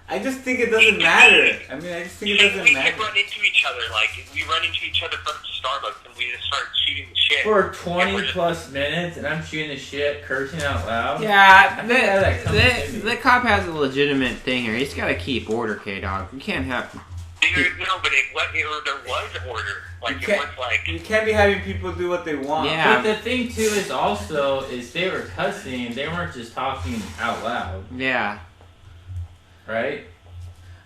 I just think it doesn't matter. I mean, I just think it doesn't we matter. could run into each other. Like, we run into each other from Starbucks and we just start shooting the shit. For 20 plus minutes, and I'm shooting the shit, cursing out loud. Yeah, that comes to me. the cop has a legitimate thing here. He's got to keep order, K-Dog. You can't have. No, but there was order. Like, You it can't- was like, You can't be having people do what they want. Yeah. But the thing too is they were cussing. They weren't just talking out loud, Yeah. right?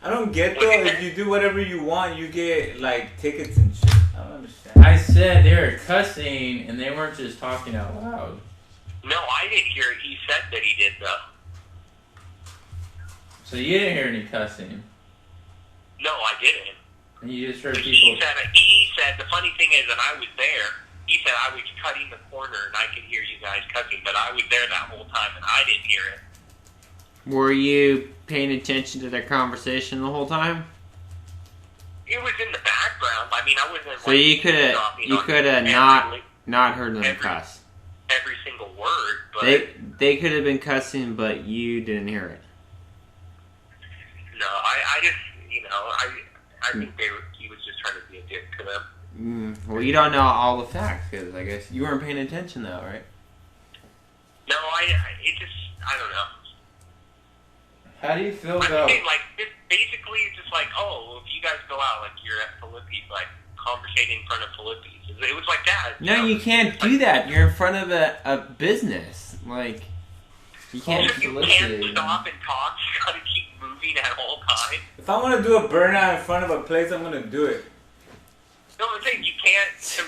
I don't get though. If you do whatever you want, you get like tickets and shit. I don't understand. I said they were cussing and they weren't just talking out loud. No, I didn't hear it. He said that he did though. So you didn't hear any cussing. No, I didn't. And you just heard He people. said, the funny thing is, and I was there, he said I was cutting the corner and I could hear you guys cussing, but I was there that whole time and I didn't hear it. Were you paying attention to their conversation the whole time? It was in the background. I mean, I wasn't. So you could have not heard them every- cuss. every single word, but They could have been cussing, but you didn't hear it. no, I just, I think he was just trying to be a dick to them. Well, you don't know all the facts, because I guess you weren't paying attention, though, right? No, I don't know. How do you feel I about? mean, basically, it's just like, oh, if you guys go out, like you're at Philippi's, like conversating in front of Philippi's. It was like that. No, you can't do that. You're in front of a business. Like, you can't. You can't stop and talk. You gotta keep moving at all times. If I want to do a burnout in front of a place, I'm gonna do it. No, I'm saying you can't. So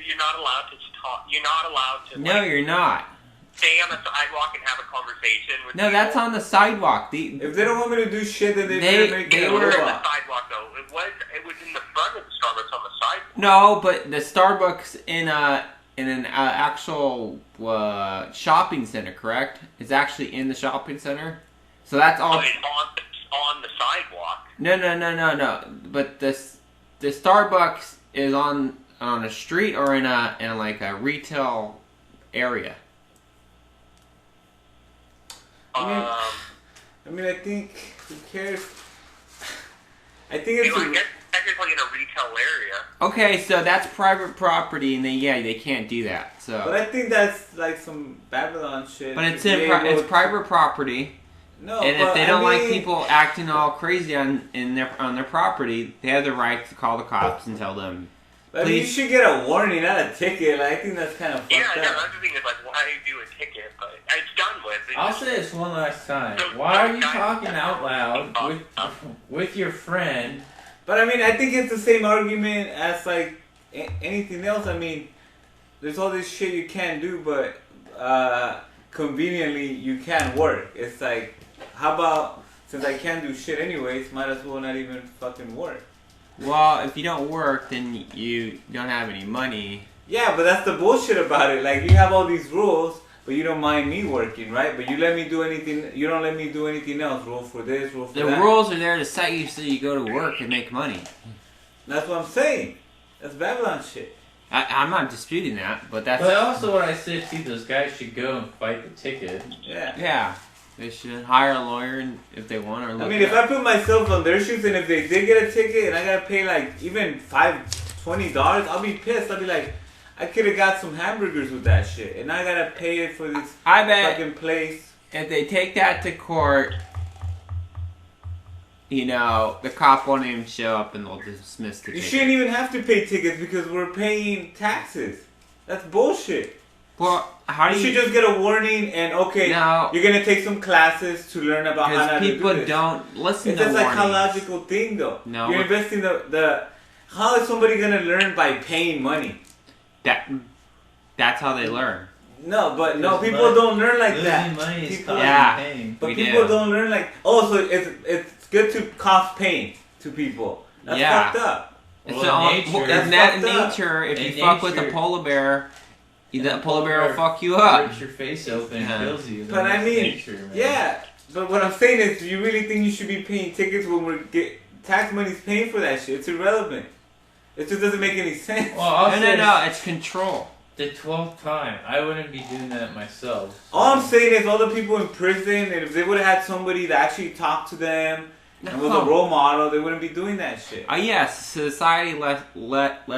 you're not allowed to talk. You're not allowed to. No, you're not. Stay on the sidewalk and have a conversation with. No, people. that's on the sidewalk. If they don't want me to do shit, then They make it It a was on robot. the sidewalk though. It was in the front of the Starbucks on the sidewalk. No, but the Starbucks in an actual shopping center, correct? It's actually in the shopping center. So that's all. But it's on the sidewalk. No. But the Starbucks is on a street or in like a retail area. I mean, I think who cares? I think it's. I guess technically in a retail area. Okay, so that's private property, and they can't do that. But So, I think that's like some Babylon shit. but it's to be able it's to- private property, No, and if but they I don't like mean- people acting all crazy on their property, they have the right to call the cops and tell them. I mean, you Please. should get a warning, not a ticket. Like, I think that's kind of fucked Yeah, up. no, that's the thing is like, why do you do a ticket? But it's done with. It's I'll just- say this one last time. Why are you talking out loud with your friend? But I mean, I think it's the same argument as like anything else. I mean, there's all this shit you can't do, but conveniently you can work. It's like, how about since I can't do shit anyways, might as well not even fucking work. Well, if you don't work, then you don't have any money. Yeah, but that's the bullshit about it. Like, you have all these rules, but you don't mind me working, right? But you let me do anything. You don't let me do anything else. Rule for this, rule for The that. rules are there to set you so you go to work and make money. That's what I'm saying. That's Babylon shit. I'm not disputing that, but that's But also, what I said too, those guys should go and fight the ticket. Yeah. yeah. They should hire a lawyer if they want, or look I mean, it if up. I put myself on their shoes and if they did get a ticket and I gotta pay like even $20, I'll be pissed. I'll be like, I could have got some hamburgers with that shit, and I gotta pay it for this I bet fucking place. if they take that to court, the cop won't even show up and they'll dismiss the You ticket. shouldn't even have to pay tickets because we're paying taxes. That's bullshit. Well, how You do should you? just get a warning and okay, No. you're gonna take some classes to learn about how Because not to do people this. don't listen It's to a warnings. psychological thing though. No, You're we're- investing the. How is somebody gonna learn by paying money? That's how they learn. No, but no, Losing people money- don't learn like Losing that. money is People- causing Yeah. pain. But We people do. don't learn like. Oh, so it's good to cause pain to people. That's Yeah. fucked up. It's Well, all, nature- in That's that fucked up. nature, if In you fuck with a nature- polar bear, that polar bear will bear fuck you up. Rips your face open and Yeah. kills you. But I That's mean, nature, man. yeah. But what I'm saying is, do you really think you should be paying tickets when tax money's paying for that shit? It's irrelevant. It just doesn't make any sense. Well, I'll say No, it's control. the 12th time. I wouldn't be doing that myself. All I'm saying is all the people in prison, and if they would have had somebody that actually talked to them and was a No. role model, they wouldn't be doing that shit. Yes, society let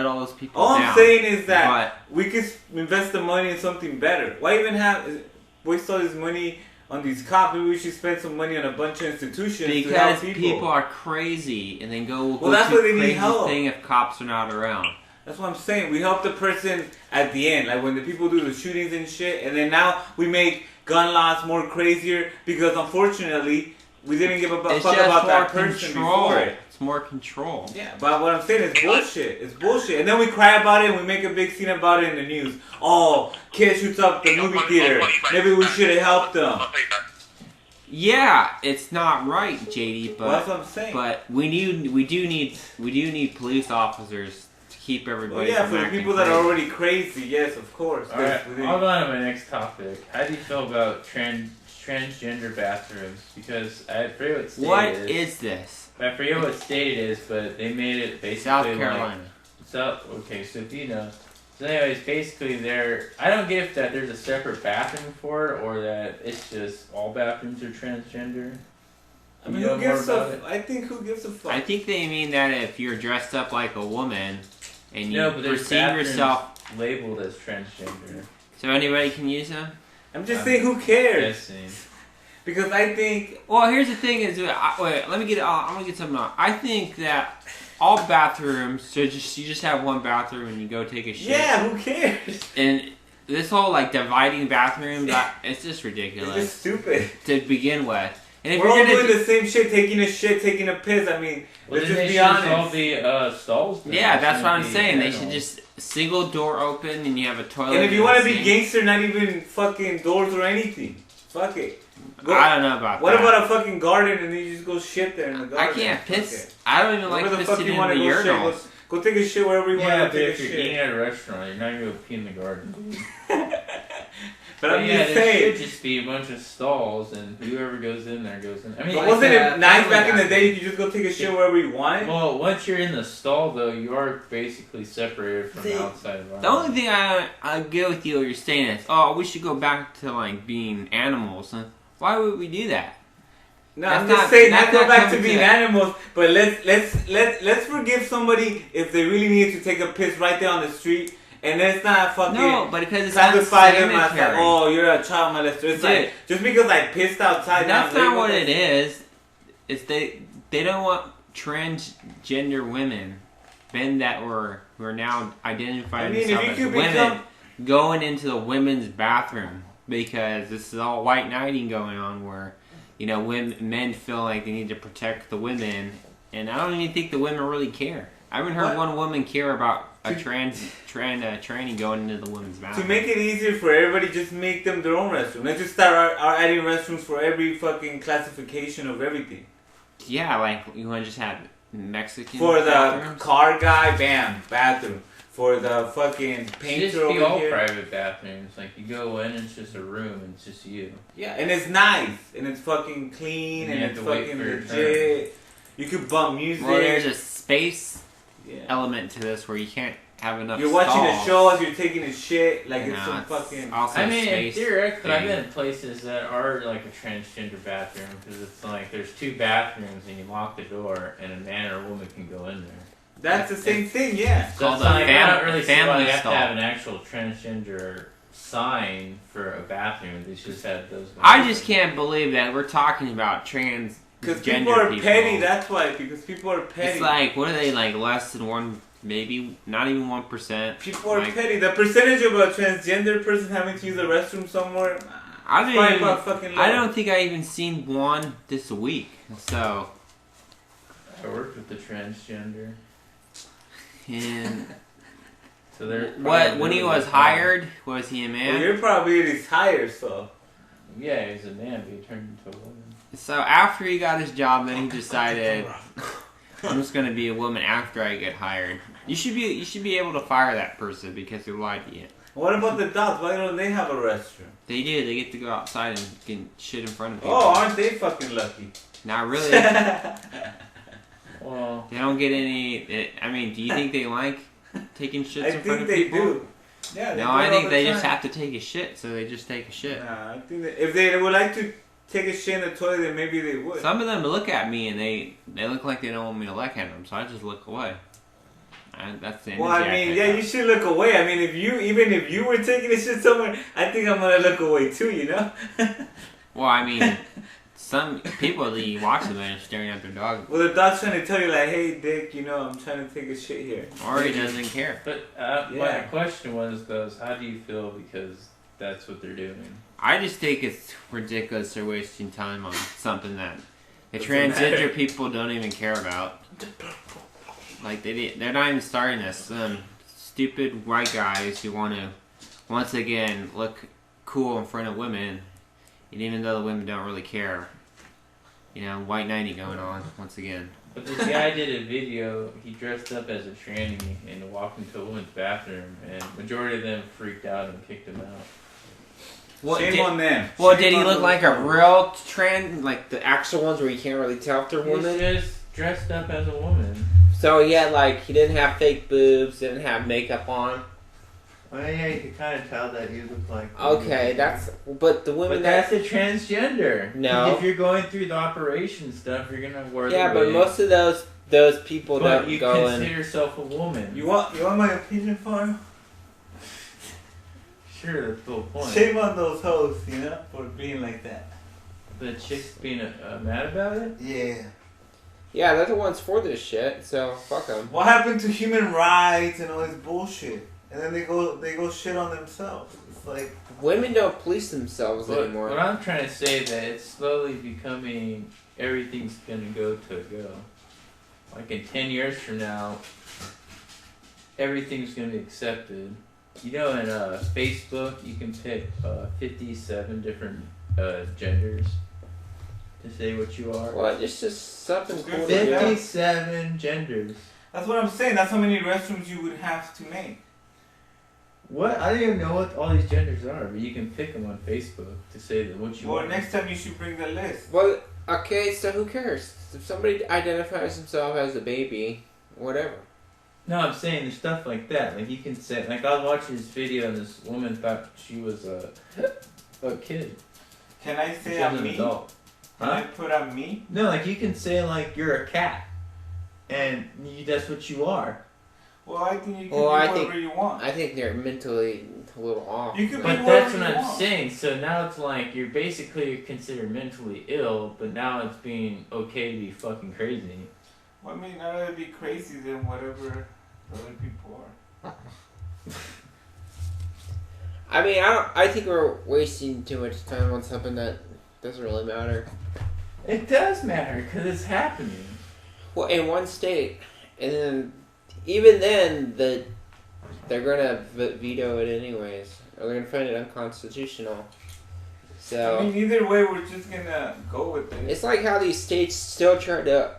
all those people All down. I'm saying is that But we could invest the money in something better. Why even waste all this money on these cops? Maybe we should spend some money on a bunch of institutions to help because people. people are crazy and then go that's do why they need crazy help. thing if cops are not around. That's what I'm saying. We help the person at the end, like when the people do the shootings and shit, and then now we make gun laws more crazier because unfortunately we didn't give a It's fuck just about more that person control. before it. It's more control. Yeah, but what I'm saying is bullshit. It's bullshit. And then we cry about it and we make a big scene about it in the news. Oh, kid shoots up the movie theater. Maybe we should have helped them. Yeah, it's not right, JD, Well, that's but what I'm saying. but we do need police officers to keep everybody. Well, yeah, from for the acting people that are crazy. already crazy, yes, of course. Alright, Within- I'll go on to my next topic. How do you feel about transgender bathrooms? Because I forget what state What it is. is this? I forget what state it is, but they made it basically South like Carolina. Okay, so if you know. So anyways, basically I don't get if that there's a separate bathroom for it or that it's just all bathrooms are transgender. I mean, You know who gives more about a? it? I think who gives a fuck? I think they mean that if you're dressed up like a woman and you No, but there's perceive bathrooms yourself, labeled as transgender. so anybody can use them. I'm just saying, who cares? Guessing. Because I think Well, here's the thing: is wait, let me get. I'm gonna get something on. I think that all bathrooms, so you just have one bathroom and you go take a shit. yeah, who cares? And this whole like dividing bathrooms, it's just It's ridiculous just stupid. to begin with. And if We're all you're doing gonna, the same shit, taking a shit, taking a piss. I mean, Well, let's then just they be should honest. all be stalls. then. yeah, It that's what I'm shouldn't be saying. They should panels. just single door open and you have a toilet. And if you want to be sink. gangster, not even fucking doors or anything. Fuck it. Go. I don't know about What that. about a fucking garden and then you just go shit there in the I garden? can't Fuck piss. it. I don't even like Wherever the fuck pissing you in want the to go shit, urinals. go take a shit wherever you Yeah, want but to take if a you're shit. eating at a restaurant, you're not gonna go pee in the garden. Dude. But I'm yeah, just there saying. should just be a bunch of stalls, and whoever goes in there goes in. I mean, But like wasn't that it nice family back in the bathroom. day? You could just go take a shit wherever you wanted. well, once you're in the stall, though, you are basically separated from the outside environment. The only thing I get with you, you're saying is, oh, we should go back to like being animals. Huh? Why would we do that? No, That's I'm just not- saying that's not go not back to coming being to- animals, but let's forgive somebody if they really needed to take a piss right there on the street, and let's not fucking No, but because it's classify them as like, unsanitary. oh, you're a child molester. It's Dude. like just because I pissed outside. That's now I'm not what labeled it as- is. It's they don't want transgender women, men that who are now identifying I mean, if themselves you as could women, become going into the women's bathroom because this is all white knighting going on where, you know, men feel like they need to protect the women, and I don't even think the women really care. I haven't heard What? one woman care about a tranny going into the women's to bathroom. make it easier for everybody, just make them their own restroom. Let's just start our adding restrooms for every fucking classification of everything. Yeah, like you want to just have Mexican For the bathrooms? car guy, bam, bathroom. For the fucking Should painter just be over all here. private bathrooms. Like you go in, it's just a room, and it's just you. Yeah, and it's nice, and it's fucking clean, And and you it's have to wait fucking for your legit. You could bump music. Well, there's a space yeah. element to this where you can't have enough. You're watching a stalls. show as you're taking a shit, like it's No, some it's fucking. also I mean, space theoretically, I've thing. been in places that are like a transgender bathroom because it's like there's two bathrooms and you lock the door and a man or a woman can go in there. That's the same thing, yeah. So called it's a like, I don't really see why family they have stall. to have an actual transgender sign for a bathroom. They should just have those. I just can't believe that we're talking about transgender Because people are people. petty, that's why. Because people are petty. It's like, what are they, like less than one, maybe not even 1%? People are like, petty. The percentage of a transgender person having to use a restroom somewhere, I it's mean, probably about fucking low. I don't think I even seen one this week. So, I worked with the transgender, and so they're what when he was hired, was he a Well, man? you're probably retired, so. Yeah, he's a man, but he turned into a woman. So after he got his job, then he decided, I'm just gonna be a woman after I get hired. You should be able to fire that person because they lied to you. What about the dogs? Why don't they have a restroom? They do. They get to go outside and get shit in front of people. Oh, aren't they fucking lucky? Not really. Well, They don't get any. I mean, do you think they like taking shits I in front think of they people? do. Yeah, they No, do I it think all the they just time. have to take a shit, so they just take a shit. Nah, I think that if they would like to take a shit in the toilet, then maybe they would. Some of them look at me and they look like they don't want me to look at them, so I just look away. That's the energy Well, I mean, pick yeah, up. you should look away. I mean, even if you were taking a shit somewhere, I think I'm gonna look away too. You know? Well, I mean, some people that you watch them and are staring at their dog, Well, the dog's trying to tell you like, hey, Dick, you know, I'm trying to take a shit here. or he doesn't care. but my Yeah. question was, how do you feel because that's what they're doing? I just think it's ridiculous they're wasting time on something that The Doesn't matter. transgender people don't even care about. Like they're not even starting this. Some stupid white guys who want to, once again, look cool in front of women, and even though the women don't really care. You know, white 90 going on once again. But this guy did a video. He dressed up as a tranny and walked into a woman's bathroom, and majority of them freaked out and kicked him out. Well, Shame on them. Well, Shame did he on look those like a people. real trans, like the actual ones where you can't really tell if they're He's women? just dressed up as a woman. So he had he didn't have fake boobs, didn't have makeup on. Well, yeah, you could kind of tell that he looked like. Okay, but the women But that's a transgender. No. If you're going through the operation stuff, you're gonna wear yeah, the but wig. most of those people But don't you go consider in. yourself a woman. You want my opinion, Faro? Sure, that's the whole point. Shame on those hoes, for being like that. The chick's being mad about it? Yeah. Yeah, they're the ones for this shit. So fuck them. What happened to human rights and all this bullshit? And then they go shit on themselves. It's like Women don't police themselves What anymore. I'm trying to say that it's slowly becoming, everything's gonna go to a go. Like in 10 years from now, everything's gonna be accepted. You know, in Facebook, you can pick 57 different genders to say what you are. Well, it's just something cool to Fifty- do. 57 genders. that's what I'm saying. That's how many restrooms you would have to make. What? I don't even know what all these genders are, but you can pick them on Facebook to say that what you Well, are. next time you should bring the list. Well, okay, so who cares? If somebody identifies himself as a baby, whatever. No, I'm saying there's stuff like that. Like you can say, like I was watching this video and this woman thought she was a kid. Can I She say was I'm an me? adult. Can I put on me? No, like you can say like you're a cat, and that's what you are. Well, I think you can Well, I be think- whatever you want. I think they're mentally a little off. You can be But whatever that's what you I'm want. saying. So now it's like you're basically considered mentally ill, but now it's being okay to be fucking crazy. Well, I mean, I'd rather be crazy than whatever the other people are. I mean, I think we're wasting too much time on something that doesn't really matter. It does matter because it's happening. Well, in one state, and then even then, they're gonna veto it anyways, or they're gonna find it unconstitutional. So I mean, either way, we're just gonna go with it. it's like how these states still try to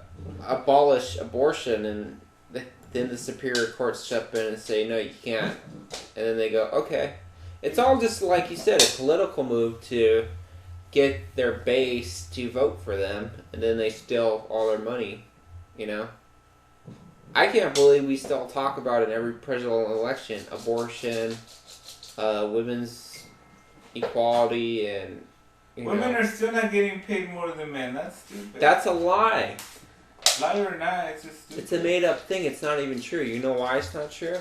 abolish abortion, and then the superior courts step in and say no, you can't, and then they go okay. It's all just like you said, a political move to get their base to vote for them, and then they steal all their money. You know, I can't believe we still talk about it in every presidential election: abortion, women's equality, and Women are still not getting paid more than men. That's stupid. That's a lie. Lie or not, it's just stupid. It's a made-up thing. It's not even true. You know why it's not true?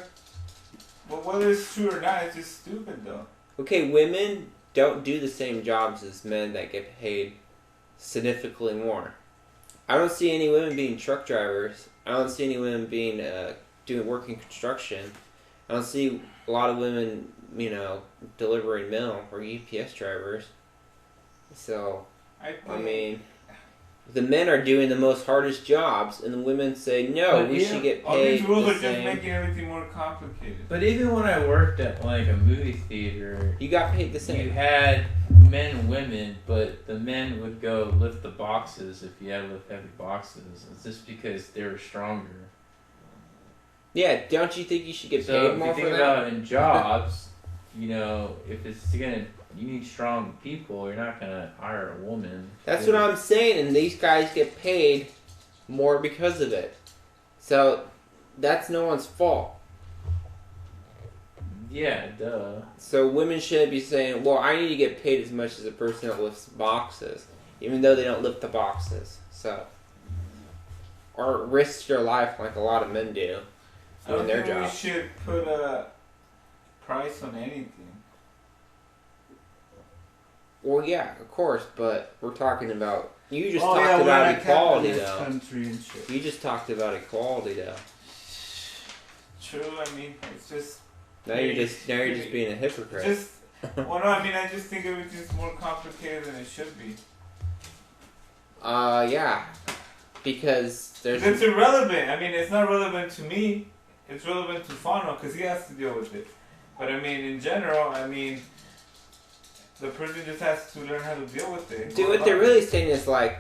But whether it's true or not, it's just stupid though. Okay, women don't do the same jobs as men that get paid significantly more. I don't see any women being truck drivers. I don't see any women being working construction. I don't see a lot of women, delivering mail or UPS drivers. So, I mean, the men are doing the most hardest jobs, and the women say, no, But we yeah, should get All paid these rules the are just same. making everything more complicated. But even when I worked at like a movie theater, You got paid the you same. had men and women, but the men would go lift the boxes if you had to lift heavy boxes. It's just because they were stronger. Yeah, don't you think you should get So paid if more you for think that? about it in jobs, if it's you need strong people. You're not gonna hire a woman. That's what I'm saying, and these guys get paid more because of it. So that's no one's fault. Yeah, duh. So women shouldn't be saying, well, I need to get paid as much as a person that lifts boxes, even though they don't lift the boxes. So, or risk their life like a lot of men do I don't doing their think job. we should put a price on anything. Well, yeah, of course, but we're talking about. You just Oh, yeah, talked we're about in a equality, capitalist though. country and shit. You just talked about equality, though. True, I mean, it's just Now you're just being a hypocrite. well, no, I mean, I just think everything's more complicated than it should be. Yeah. Because there's... It's irrelevant. I mean, it's not relevant to me. It's relevant to Fano because he has to deal with it. But I mean, in general, I mean, the person just has to learn how to deal with it. Dude, what they're really saying is like,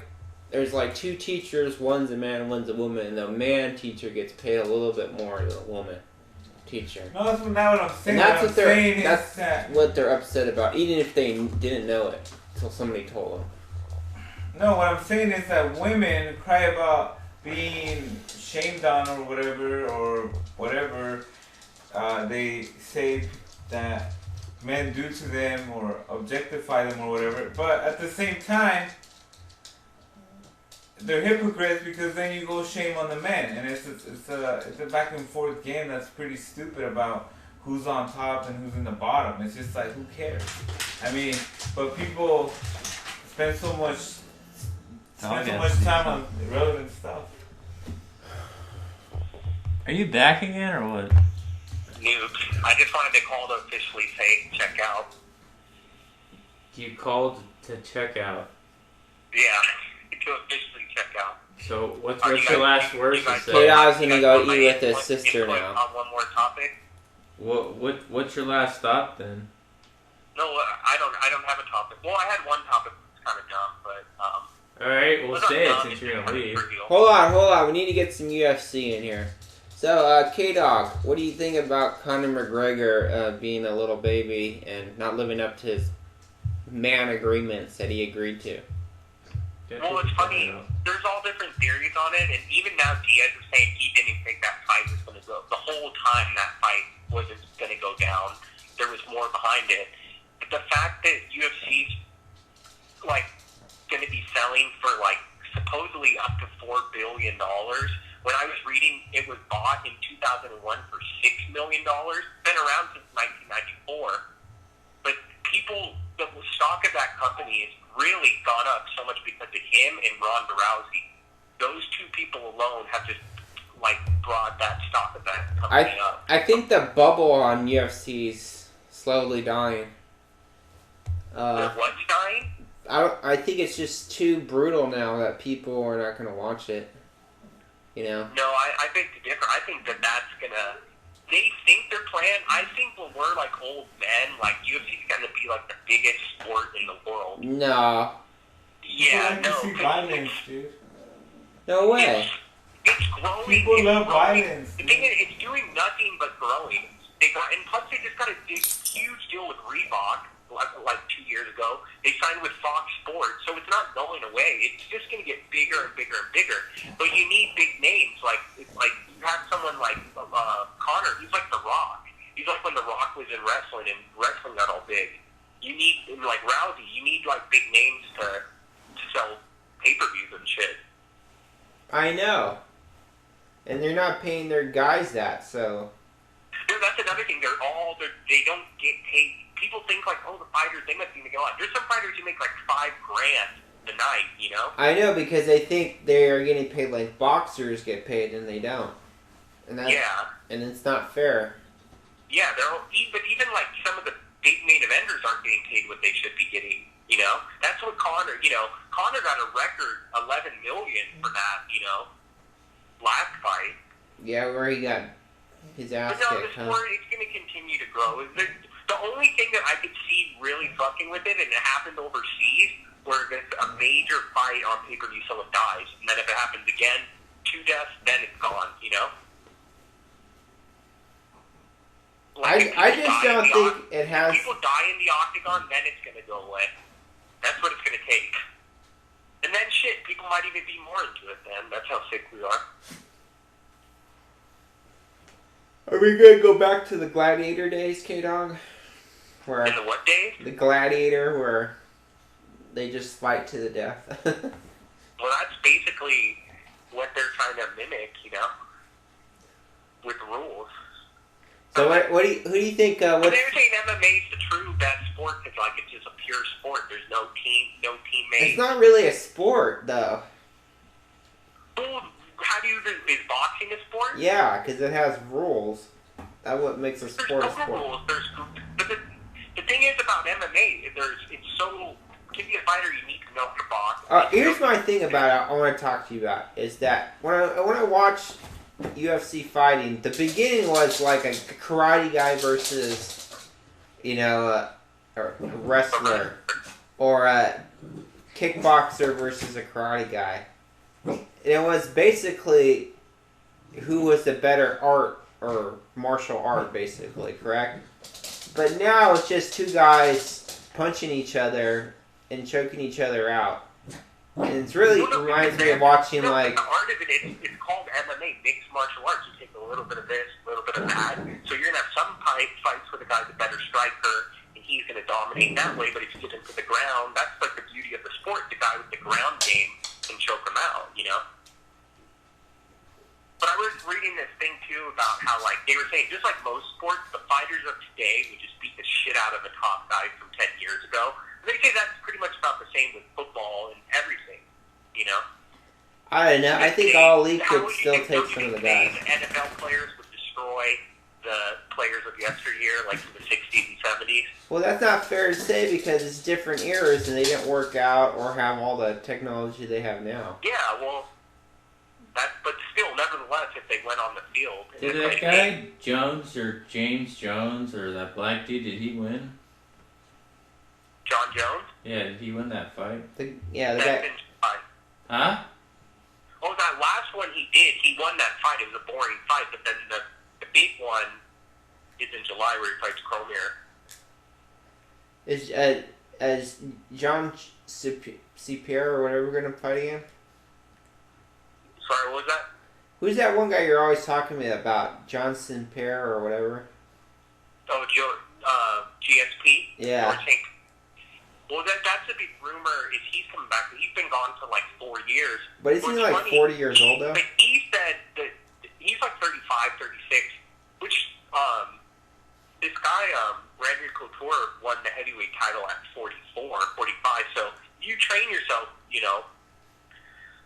there's like two teachers, one's a man and one's a woman, and the man teacher gets paid a little bit more than the woman teacher. No, that's not what I'm saying. And that's what I'm saying that's is that... what they're upset about, even if they didn't know it until somebody told them. No, what I'm saying is that women cry about being shamed on or whatever they say that men do to them or objectify them or whatever. But at the same time, they're hypocrites because then you go shame on the men, and it's a back and forth game that's pretty stupid about who's on top and who's in the bottom. It's just like, who cares? I mean, but people spend so much time on irrelevant stuff. Are you back again or what? Noobs. I just wanted to call to officially say check out. You called to check out. Yeah, to officially check out. So what's Are you your guys- last words you to guys- say? K-Dog's you gonna guys go want my eat with his input sister now. On one more topic? What's your last thought then? No, I don't have a topic. Well, I had one topic that's kind of dumb, but All right, we'll it's not say it dumb, since it's you're just gonna kind of leave. trivial. Hold on. We need to get some UFC in here. So, K-Dog, what do you think about Conor McGregor being a little baby and not living up to his man agreements that he agreed to? Well, it's funny. There's all different theories on it, and even now Diaz is saying he didn't think that fight was going to go. The whole time that fight wasn't going to go down, there was more behind it. But the fact that UFC's like going to be selling for like supposedly up to $4 billion. When I was reading, it was bought in 2001 for $6 million. Been around since 1994. But the stock of that company has really gone up so much because of him and Ronda Rousey. Those two people alone have just like brought that stock of that company up. I think the bubble on UFC's slowly dying. What's dying? I think it's just too brutal now that people are not going to watch it. You know? No, I beg to differ. I think that's gonna. They think they're playing. I think when we're like old men, like UFC's gonna be like the biggest sport in the world. No. Yeah, People like no. to see violence, dude. No way. It's growing. People it's love growing. violence. The thing is, it's doing nothing but growing. And plus, they just got a huge deal with Reebok like 2 years ago. They signed with Fox Sports, so it's not going away. It's just going to get bigger and bigger and bigger. But you need big names. Like you have someone like Conor. He's like The Rock. He's like when The Rock was in wrestling and wrestling got all big. You need, like Rousey, you need like big names to sell pay-per-views and shit. I know. And they're not paying their guys that, so... Dude, that's another thing. They don't get paid. People think like, oh, the fighters, they must need to go out. There's some fighters who make like $5,000 a night, you know? I know, because they think they're getting paid like boxers get paid, and they don't. And that's, Yeah. And it's not fair. Yeah, but even like some of the big main eventers aren't getting paid what they should be getting, you know? That's what Conor, Conor got a record $11 million for that, last fight. Yeah, where he got his ass But no, the kicked, huh? sport, it's going to continue to grow. The only thing that I could see really fucking with it, and it happened overseas, where there's a major fight on pay-per-view, someone dies, and then if it happens again, 2 deaths, then it's gone, you know? Like, if I people just die in don't the think it has... If people die in the octagon, then it's going to go away. That's what it's going to take. And then shit, people might even be more into it then. That's how sick we are. Are we going to go back to the Gladiator days, K-Dog? Where In the what days? the Gladiator, where they just fight to the death. Well, that's basically what they're trying to mimic, with rules. So who do you think? But What? they're saying MMA is the true best sport because, like, it's just a pure sport. There's no teammate. It's not really a sport, though. Well, how do you? Is boxing a sport? Yeah, because it has rules. That's what makes a There's sport a total sport. rules. But the thing is about MMA, it's so to be a fighter, you need to know your box. Here's my thing about it. I want to talk to you about is that when I watch UFC fighting, the beginning was like a karate guy versus, a wrestler, or a kickboxer versus a karate guy. It was basically who was the better art or martial art, basically, correct? But now it's just two guys punching each other and choking each other out. And it really reminds me of watching, like... The art of it, it's called MMA, mixed martial arts. You take a little bit of this, a little bit of that. So you're going to have some fights where the guy's a better striker, and he's going to dominate that way. But if you get into the ground, that's like the beauty of the sport. The guy with the ground game can choke him out, But I was reading this thing, too, about how, like, they were saying, just like most sports, the fighters of today would just beat the shit out of a top guy from 10 years ago. And they say that's pretty much about the same with football and everything, I don't know. I think all league could still take don't some you of the think guys. NFL players would destroy the players of yesteryear, like from the 60s and 70s? Well, that's not fair to say because it's different eras and they didn't work out or have all the technology they have now. Yeah, well, but still, nevertheless, if they went on the field... Did that guy Jones or James Jones or that black dude, did he win? John Jones? Yeah, did he win that fight? The That's guy. in July. Huh? Oh, that last one he did. He won that fight. It was a boring fight, but then the big one is in July where he fights Cormier. Is John St-Pierre or whatever going to fight again? Sorry, what was that? Who's that one guy you're always talking to me about? John St-Pierre or whatever? Oh, GSP? Yeah. Or St. Well, that's a big rumor. Is he's coming back? He's been gone for like 4 years. But isn't he like 40 years old though? But he said that he's like 35, 36. Which this guy Randy Couture won the heavyweight title at 44, 45. So you train yourself,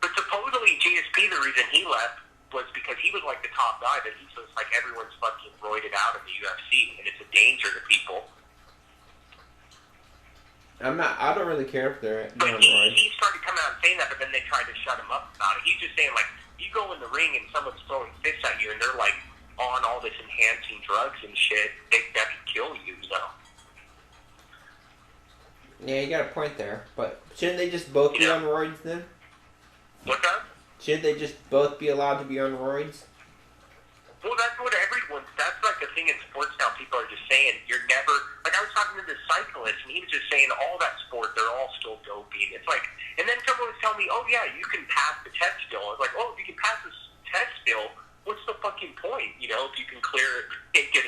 But supposedly GSP, the reason he left was because he was like the top guy, but he's just like everyone's fucking roided out in the UFC, and it's a danger to people. I don't really care if they're But doing he started coming out and saying that, but then they tried to shut him up about it. He's just saying, like, you go in the ring and someone's throwing fists at you and they're, like, on all this enhancing drugs and shit, that could kill you, Yeah, you got a point there. But shouldn't they just both be on roids then? What's that? Shouldn't they just both be allowed to be on roids? Well, that's what that's like the thing in sports now. People are just saying, you're never, like I was talking to this cyclist and he was just saying all that sport, they're all still doping. It's like, and then someone was telling me, oh yeah, you can pass the test still. I was like, oh, if you can pass this test still, what's the fucking point? If you can clear it, get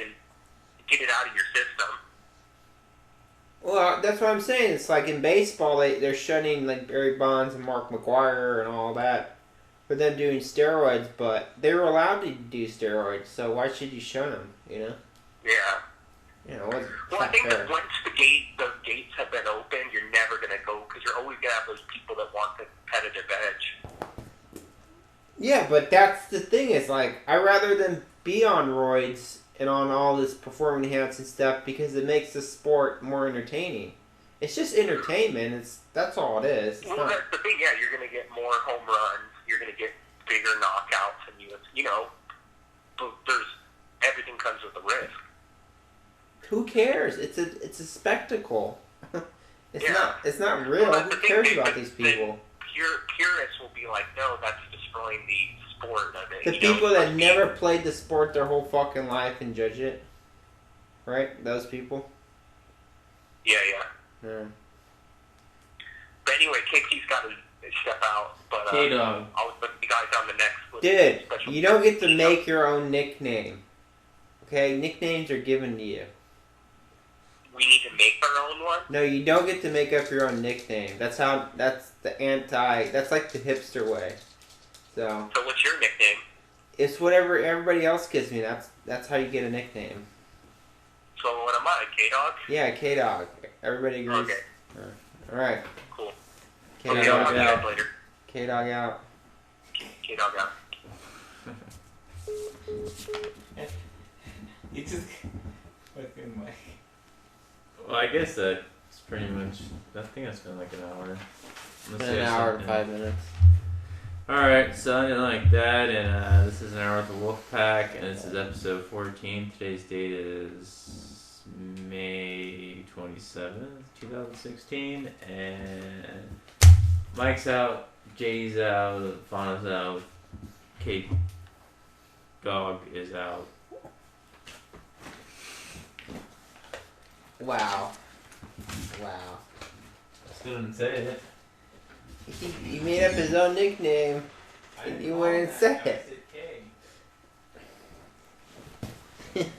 it out of your system. Well, that's what I'm saying. It's like in baseball, they're shunning like Barry Bonds and Mark McGwire and all that for them doing steroids, but they were allowed to do steroids, so why should you shun them, Yeah. Well, I think that once the gates have been opened, you're never going to go, because you're always going to have those people that want the competitive edge. Yeah, but that's the thing is, like, I'd rather them be on roids and on all this performance enhancing stuff because it makes the sport more entertaining. It's just entertainment. That's all it is. It's Well, not, that's the thing, yeah, you're going to get more home runs, you're going to get bigger knockouts, and but everything comes with a risk. who cares? It's a spectacle. It's not real. Well, Who the thing cares is, about these people? Purists will be like, no, that's destroying the sport of it. The people that never played the sport their whole fucking life and judge it. Right? Those people? Yeah. Yeah. But anyway, Casey's got to step out. But K-Dog. I'll put you guys on the next with Dude, special you don't get to guest. make your own nickname. Okay? Nicknames are given to you. We need to make our own one? No, you don't get to make up your own nickname. That's like the hipster way. So what's your nickname? it's whatever everybody else gives me. That's how you get a nickname. So what am I, K-Dog? Yeah, K-Dog. Everybody agrees. Okay. Alright. Cool. K-Dog Okay, I'll out. talk to you guys later. K-Dog out. K-Dog out. You just fucking my. Well, I guess that It's pretty much. I think it's been like an hour. Unless An you have hour and something. 5 minutes. Alright, something like that, and this is an hour with the Wolfpack, and this is episode 14. Today's date is May 27th, 2016, and Mike's out, Jay's out, Fauna's out, Kate Dog is out. Wow. Wow. Still didn't say it. He made up his own nickname. And you went and said it. I said Kate.